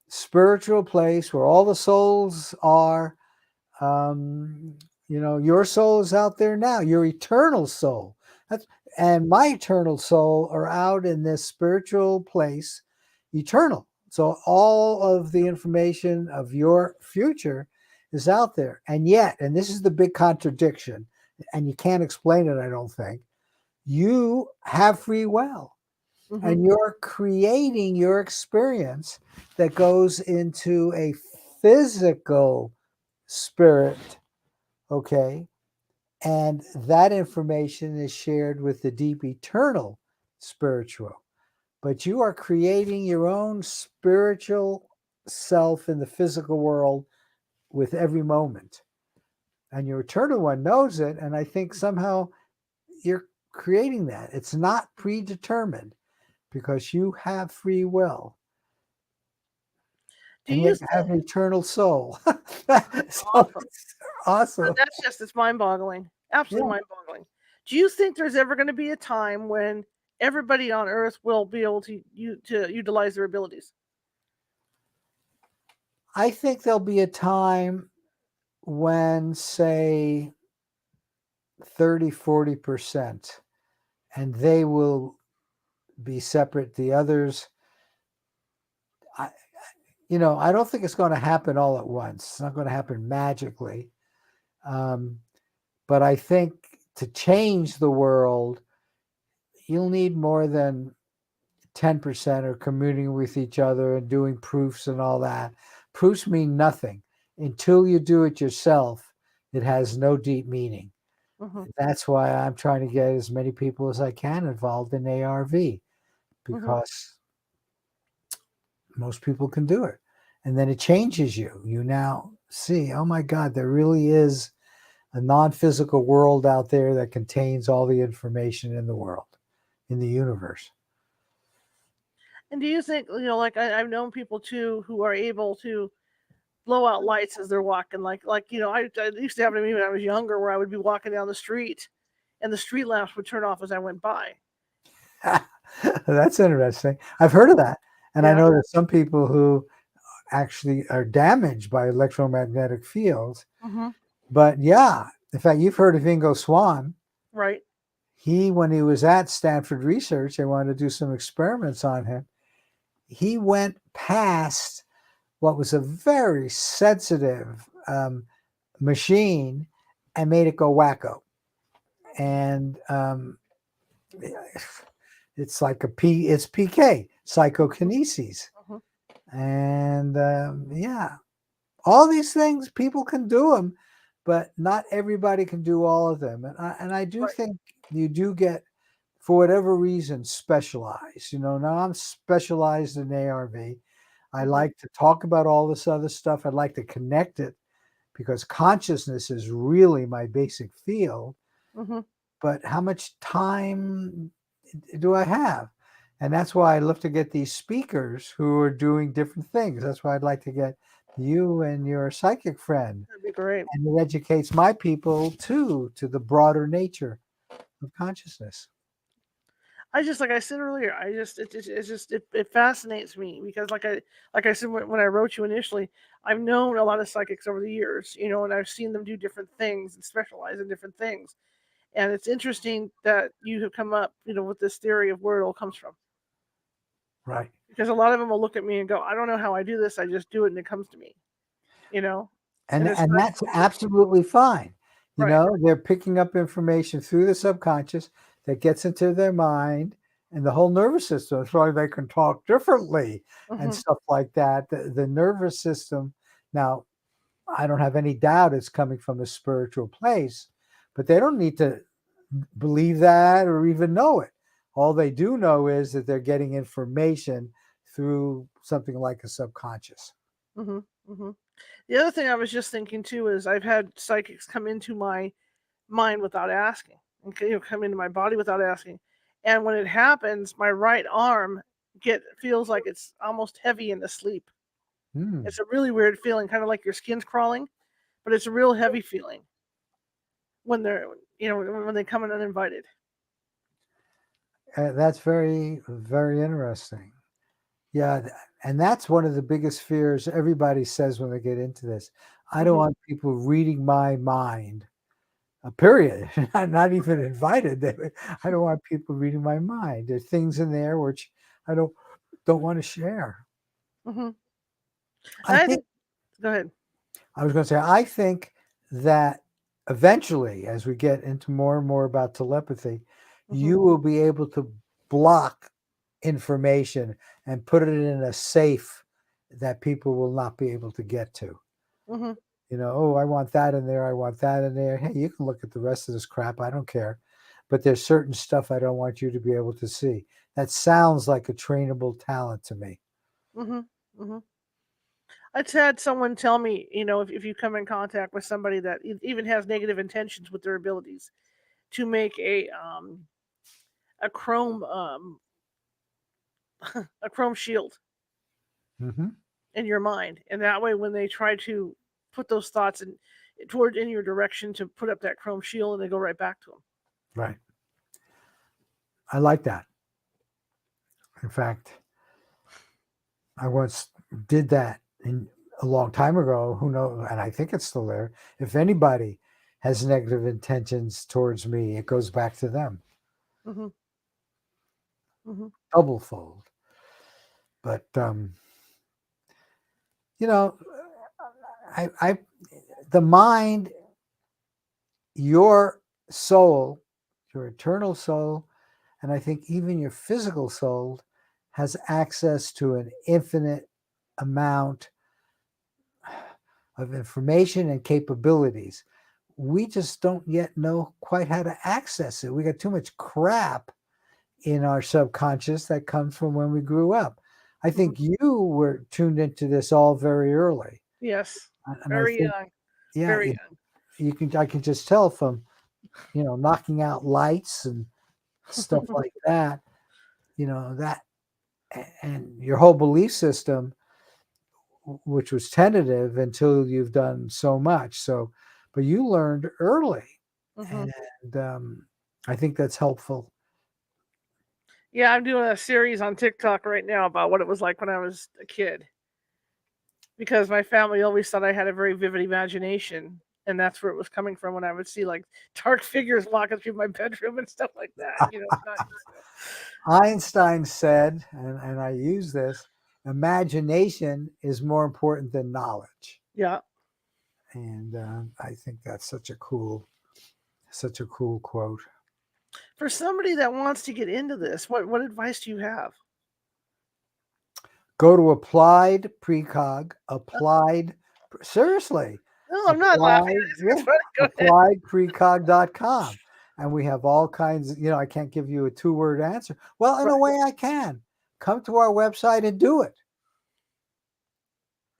spiritual place where all the souls are. Um, your soul is out there now, your eternal soul. That's, and my eternal soul are out in this spiritual place, eternal. So all of the information of your future is out there. And yet, and this is the big contradiction, and you can't explain it, I don't think, you have free will Mhm. and you're creating your experience that goes into a physical spirit, okay? And that information is shared with the deep eternal spiritual. But you are creating your own spiritual self in the physical world with every moment. And your eternal one knows it. And I think somehow you're creating that. It's not predetermined because you have free will Do and you yet you think have an eternal soul. So awesome? it's awesome. That's just it's mind-boggling. Yeah. Absolutely mind-boggling. Do you think there's ever going to be a time when everybody on Earth will be able to utilize their abilities? I think there'll be a time when, say, 30-40%, and they will be separate. The others, I, I don't think it's going to happen all at once. It's not going to happen magically. Um, but I think to change the world, you'll need more than 10% are communing with each other and doing proofs and all that. Proofs mean nothing. Until you do it yourself, it has no deep meaning. Mhm. That's why I'm trying to get as many people as I can involved in ARV Mhm. because most people can do it. And then it changes you. You now see, oh my God, there really is a non physical world out there that contains all the information in the world, in the universe. And do you think, like I've known people too who are able to blow out lights as they're walking, like I used to happen to me when I was younger, where I would be walking down the street, and the street lamps would turn off as I went by. That's interesting. I've heard of that. And I Yeah. know there's some people who actually are damaged by electromagnetic fields. Mhm. But yeah, in fact, you've heard of Ingo Swann. Right. When he was at Stanford Research, they wanted to do some experiments on him. He went past what was a very sensitive machine and made it go wacko. And it's like it's PK, psychokinesis. Mhm. And yeah, all these things, people can do them. but not everybody can do all of them. And I do Right. think you do get, for whatever reason, specialized. Now I'm specialized in ARV. I Mhm. like to talk about all this other stuff. I'd like to connect it because consciousness is really my basic field. Mhm. But how much time do I have? And that's why I love to get these speakers who are doing different things. That's why I'd like to get you and your psychic friend. That'd be great. And it educates my people too, to the broader nature of consciousness. I just like I said earlier, it fascinates me because like I said when I wrote you initially, I've known a lot of psychics over the years, and I've seen them do different things and specialize in different things. And it's interesting that you have come up, with this theory of where it all comes from. Right. Because a lot of them will look at me and go, I don't know how I do this. I just do it and it comes to me, you know? And And it's and nice that's to hear. absolutely fine. Right. They're picking up information through the subconscious that gets into their mind and the whole nervous system. That's why they can talk differently and Hmm. stuff like that. The nervous system, now, I don't have any doubt it's coming from a spiritual place, but they don't need to believe that or even know it. All they do know is that they're getting information through something like a subconscious. Hmm. Hmm. The other thing I was just thinking too is I've had psychics come into my mind without asking, and come into my body without asking. And when it happens, my right arm get feels like it's almost heavy in the sleep. Hmm. It's a really weird feeling, kind of like your skin's crawling, but it's a real heavy feeling when they're when they come in uninvited. That's very, very interesting. Yeah, and that's one of the biggest fears everybody says when they get into this. I don't Hmm. want people reading my mind, period. Not even invited. I don't want people reading my mind. There are things in there which I don't want to share. Hmm. I And I think think, go ahead. I was going to say, I think that eventually, as we get into more and more about telepathy, Hmm. you will be able to block information and put it in a safe that people will not be able to get to. Hmm. Oh, I want that in there. I want that in there. Hey, you can look at the rest of this crap. I don't care. But there's certain stuff I don't want you to be able to see. That sounds like a trainable talent to me. Hmm. Hmm. I've had someone tell me, if you come in contact with somebody that even has negative intentions with their abilities, to make a chrome a chrome shield Hmm. in your mind, and that way when they try to put those thoughts in your direction, to put up that chrome shield, and they go right back to them. Right. I like that. In fact, I once did that a long time ago. Who knows? And I think it's still there. If anybody has negative intentions towards me, it goes back to them, Hmm. Hmm. double fold. But you know, I the mind, your soul, your eternal soul, and I think even your physical soul has access to an infinite amount of information and capabilities. We just don't yet know quite how to access it. We got too much crap in our subconscious that comes from when we grew up. I Hmm. think you were tuned into this all very early. Yes, And I very think, young, yeah, very young. I can just tell from, knocking out lights and stuff like that, that, and your whole belief system, which was tentative until you've done so much. So, but you learned early, Hmm. and I think that's helpful. Yeah, I'm doing a series on TikTok right now about what it was like when I was a kid, because my family always thought I had a very vivid imagination, and that's where it was coming from when I would see like dark figures walking through my bedroom and stuff like that. At night. So. Einstein said, and I use this: imagination is more important than knowledge. Yeah. And I think that's such a cool quote. For somebody that wants to get into this, what advice do you have? Go to applied precog, applied, seriously. No, I'm not laughing. It's funny. Go ahead. Appliedprecog.com. And we have all kinds of, I can't give you a 2-word answer. Well, in a way I can. Come to our website and do it.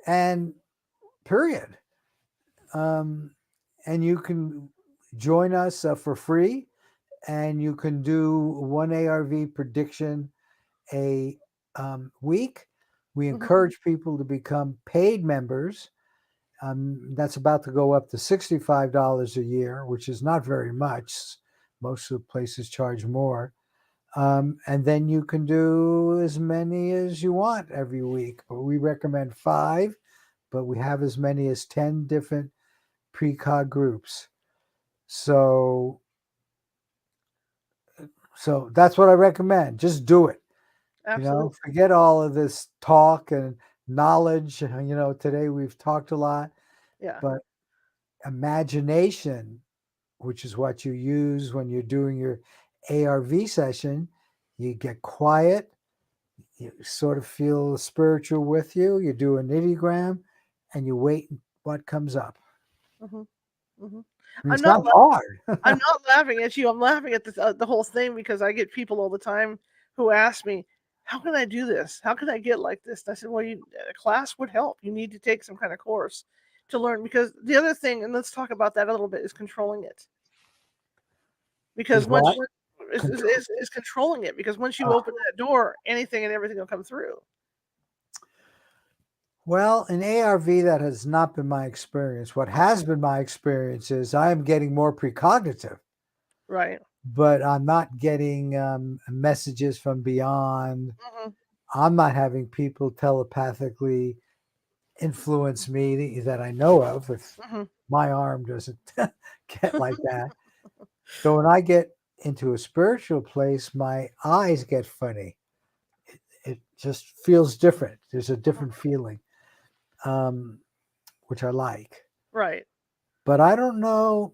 And period. And you can join us for free, and you can do one ARV prediction a week. We encourage people to become paid members. That's about to go up to $65 a year, which is not very much. Most of the places charge more. And then you can do as many as you want every week. But we recommend 5, but we have as many as 10 different precog groups. So that's what I recommend. Just do it. Absolutely. Forget all of this talk and knowledge. Today we've talked a lot. Yeah. But imagination, which is what you use when you're doing your ARV session, you get quiet, you sort of feel the spiritual with you, you do a nittygram, and you wait what comes up. I'm It's not not hard. I'm not laughing at you. I'm laughing at the whole thing because I get people all the time who ask me, "How can I do this? How can I get like this?" And I said, "Well, a class would help. You need to take some kind of course to learn." Because the other thing, and let's talk about that a little bit, is controlling it. Because Is what? is controlling it. Because once you open that door, anything and everything will come through. Well, in ARV, that has not been my experience. What has been my experience is I am getting more precognitive. Right. But I'm not getting messages from beyond. I'm not having people telepathically influence me that I know of. If my arm doesn't get like that. So when I get into a spiritual place, my eyes get funny. It just feels different. There's a different feeling, which I like. Right. But I don't know.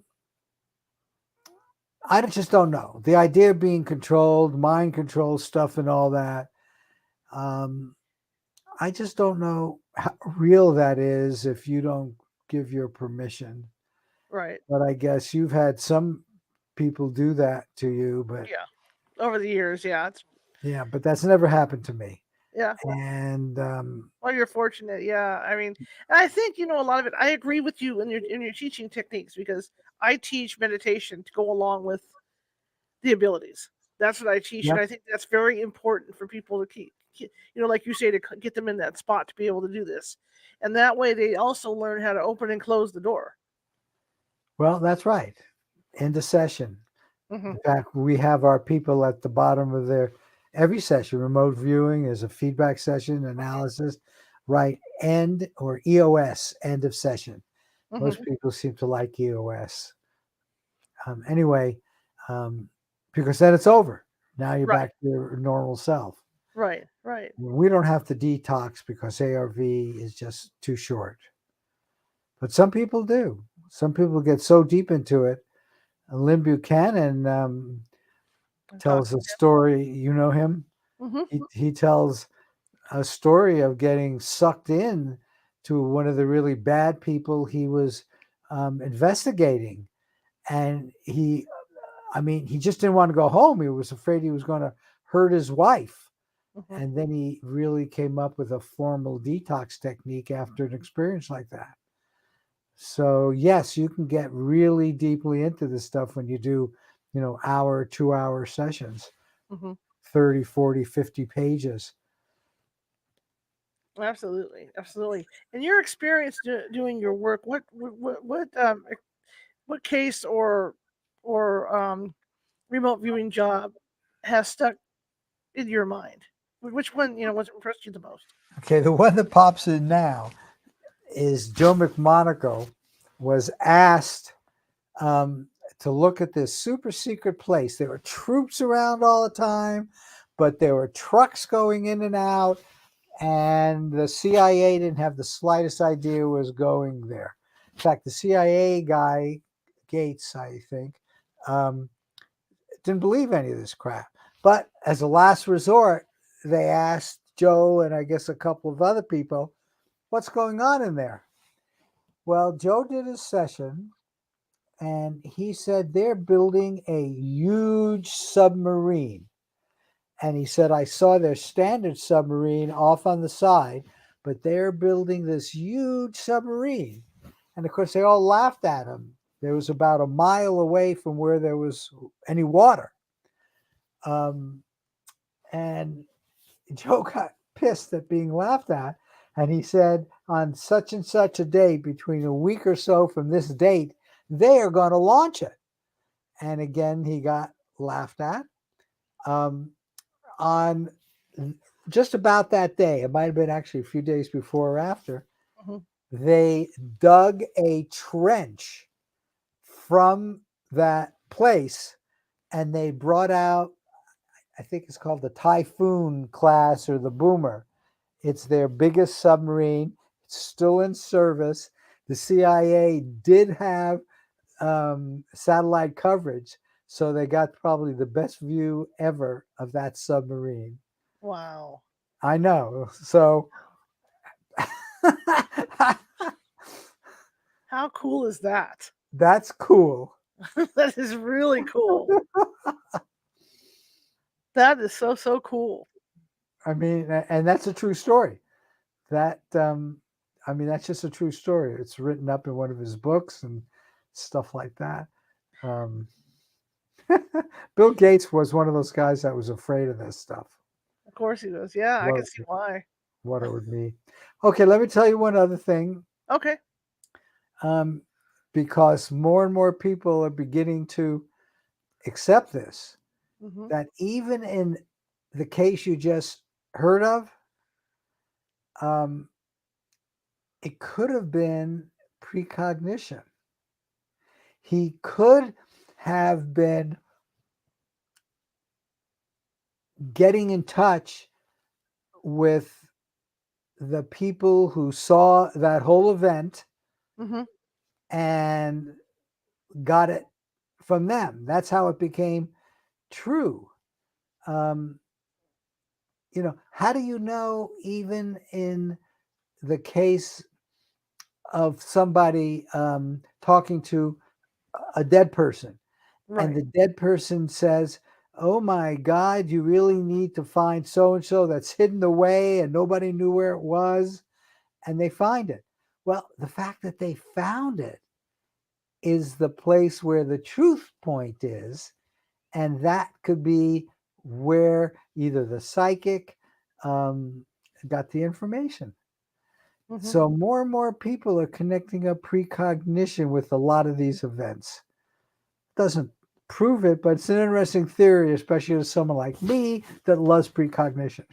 I just don't know. The idea of being controlled, mind control stuff and all that, I just don't know how real that is if you don't give your permission. Right. But I guess you've had some people do that to you, but yeah, over the years, but that's never happened to me. Yeah. And well, you're fortunate. Yeah. I mean, I think a lot of it. I agree with you in your teaching techniques because I teach meditation to go along with the abilities. That's what I teach, and I think that's very important for people to keep like you say, to get them in that spot to be able to do this, and that way they also learn how to open and close the door. Well, that's right. End of session. In fact, we have our people at the bottom of every session. Remote viewing is a feedback session, analysis, right? End or EOS, end of session. Most people seem to like EOS. Anyway, because then it's over. Now you're back to your normal self. Right. We don't have to detox because ARV is just too short. But some people do. Some people get so deep into it. Lynn Buchanan tells a story. You know him? He tells a story of getting sucked in to one of the really bad people he was investigating. And he just didn't want to go home. He was afraid he was going to hurt his wife. And then he really came up with a formal detox technique after an experience like that. So yes, you can get really deeply into this stuff when you do, hour, 2-hour sessions, 30, 40, 50 pages. Absolutely. In your experience doing your work, what case or remote viewing job has stuck in your mind? Which one, was impressed you the most? Okay, the one that pops in now is Joe McMonaco was asked to look at this super secret place. There were troops around all the time, but there were trucks going in and out, and the CIA didn't have the slightest idea what was going there. In fact, the CIA guy, Gates, I think, didn't believe any of this crap. But as a last resort, they asked Joe and I guess a couple of other people, what's going on in there? Well, Joe did a session and he said they're building a huge submarine. And he said, I saw their standard submarine off on the side, but they're building this huge submarine. And of course, they all laughed at him. There was about a mile away from where there was any water. And Joe got pissed at being laughed at. And he said, on such and such a date, between a week or so from this date, they are going to launch it. And again, he got laughed at. On just about that day, it might have been actually a few days before or after, they dug a trench from that place and they brought out, I think it's called the Typhoon class or the Boomer. It's their biggest submarine. It's still in service. The CIA did have satellite coverage, so they got probably the best view ever of that submarine. Wow. I know. So how cool is that? That's cool. That is really cool. That is so cool. I mean, and that's a true story. That I mean, that's just a true story. It's written up in one of his books and stuff like that. Bill Gates was one of those guys that was afraid of this stuff. Of course he was. Yeah, I can see why. What it would be. Okay, let me tell you one other thing. Okay. Because more and more people are beginning to accept this, that even in the case you just heard of, it could have been precognition. He could have been getting in touch with the people who saw that whole event and got it from them. That's how it became true. You know, how do you know, even in the case of somebody talking to a dead person, and the dead person says, oh my God, you really need to find so-and-so that's hidden away and nobody knew where it was, and they find it. Well, the fact that they found it is the place where the truth point is, and that could be where either the psychic got the information. So more and more people are connecting up precognition with a lot of these events. Doesn't prove it, but it's an interesting theory, especially to someone like me that loves precognition.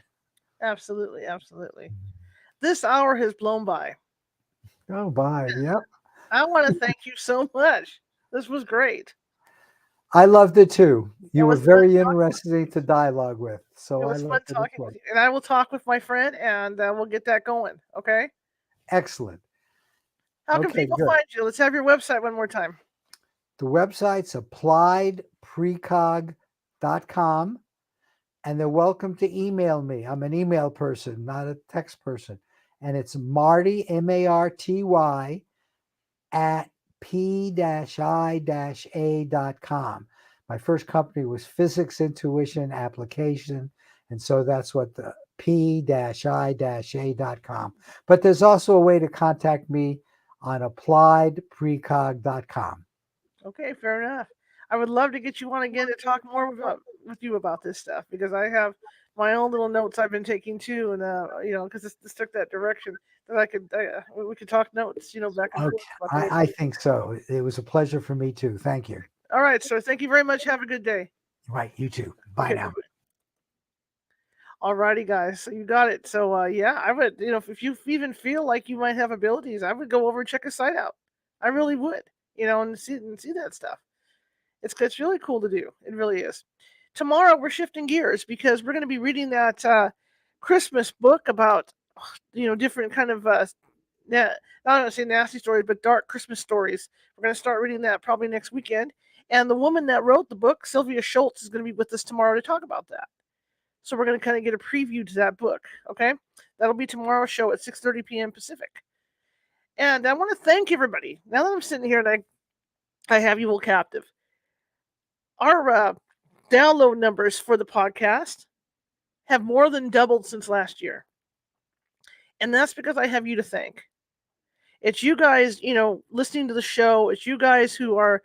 Absolutely, absolutely. This hour has blown by. Oh, bye. Yep. I want to thank you so much. This was great. I loved it too. You were very interesting to dialogue with. So it was fun talking with you. And I will talk with my friend and we'll get that going. Okay. Excellent. How can people find you? Let's have your website one more time. The website's appliedprecog.com, and they're welcome to email me. I'm an email person, not a text person. And it's Marty, MARTY, at p-i-a.com. My first company was Physics Intuition Application, and so that's what the p-i-a.com. But there's also a way to contact me on appliedprecog.com. Okay, fair enough. I would love to get you on again to talk more with you about this stuff, because I have my own little notes I've been taking too, and you know, because this took that direction that we could talk notes, you know, back and forth. I think so. It was a pleasure for me too. Thank you. All right, sir. Thank you very much. Have a good day. Right, you too. Bye now. All righty, guys. So you got it. So yeah, I would, you know, if you even feel like you might have abilities, I would go over and check his site out. I really would, you know, and see that stuff. It's really cool to do. It really is. Tomorrow we're shifting gears because we're going to be reading that Christmas book about, you know, different kind of not going to say nasty stories, but dark Christmas stories. We're going to start reading that probably next weekend. And the woman that wrote the book, Sylvia Schultz, is going to be with us tomorrow to talk about that. So we're going to kind of get a preview to that book. Okay, that'll be tomorrow's show at 6:30 p.m. Pacific. And I want to thank everybody. Now that I'm sitting here and I have you all captive, our download numbers for the podcast have more than doubled since last year. And that's because I have you to thank. It's you guys, listening to the show. It's you guys who are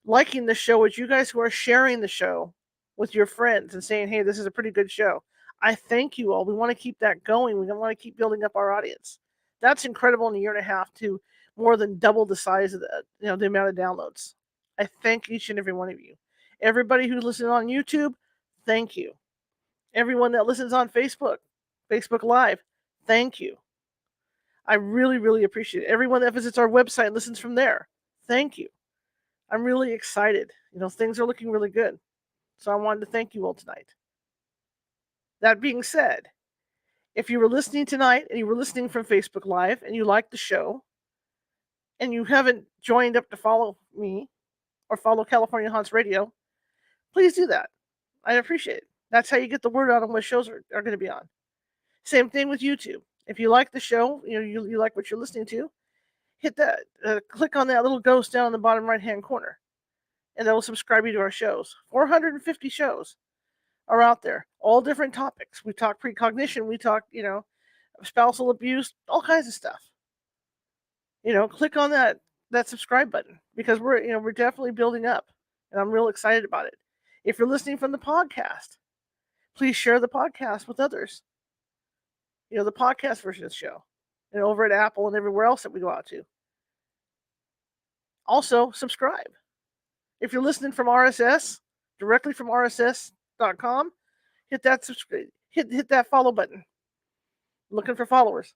liking the show. It's you guys who are sharing the show with your friends and saying, hey, this is a pretty good show. I thank you all. We want to keep that going. We want to keep building up our audience. That's incredible in a year and a half to more than double the size of the amount of downloads. I thank each and every one of you. Everybody who listens on YouTube, thank you. Everyone that listens on Facebook Live, thank you. I really, really appreciate it. Everyone that visits our website and listens from there, thank you. I'm really excited. Things are looking really good. So I wanted to thank you all tonight. That being said, if you were listening tonight and you were listening from Facebook Live and you liked the show and you haven't joined up to follow me or follow California Haunts Radio, please do that. I appreciate it. That's how you get the word out on what shows are going to be on. Same thing with YouTube. If you like the show, you like what you're listening to, hit that, click on that little ghost down in the bottom right-hand corner, and that will subscribe you to our shows. 450 shows are out there, all different topics. We talk precognition, we talk, spousal abuse, all kinds of stuff. Click on that subscribe button because we're definitely building up, and I'm real excited about it. If you're listening from the podcast, please share the podcast with others. The podcast version of the show, over at Apple and everywhere else that we go out to. Also, subscribe. If you're listening from RSS, directly from rss.com, hit that subscribe, hit that follow button. Looking for followers.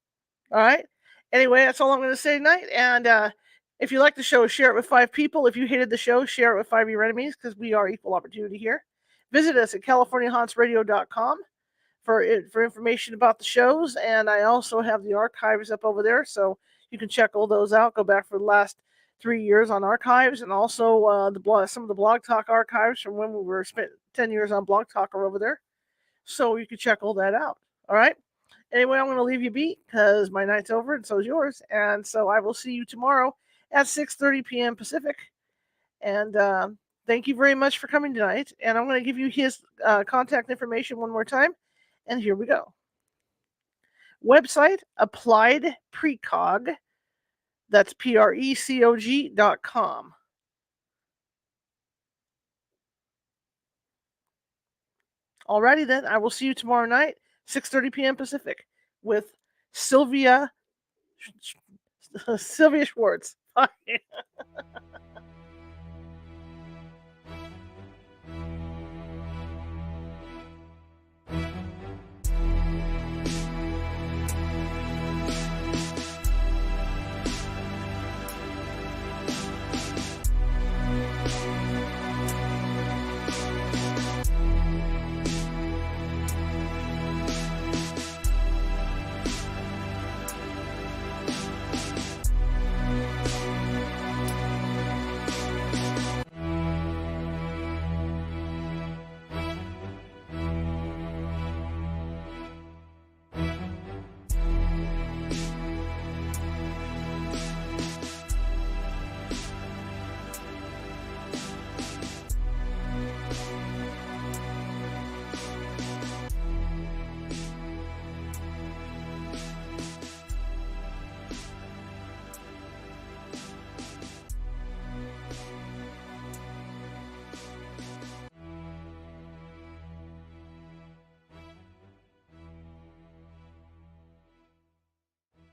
All right. Anyway, that's all I'm going to say tonight. And if you like the show, share it with 5 people. If you hated the show, share it with 5 of your enemies because we are equal opportunity here. Visit us at CaliforniaHauntsRadio.com for information about the shows. And I also have the archives up over there, so you can check all those out. Go back for the last 3 years on archives, and also some of the Blog Talk archives from when we were spent 10 years on Blog Talk are over there. So you can check all that out. All right. Anyway, I'm going to leave you be because my night's over and so is yours. And so I will see you tomorrow at 6:30 p.m. Pacific. And thank you very much for coming tonight. And I'm going to give you his contact information one more time. And here we go. Website, Applied Precog. That's PRECOG.com. Alrighty then, I will see you tomorrow night, 6:30 p.m. Pacific, with Sylvia Schwartz. Bye.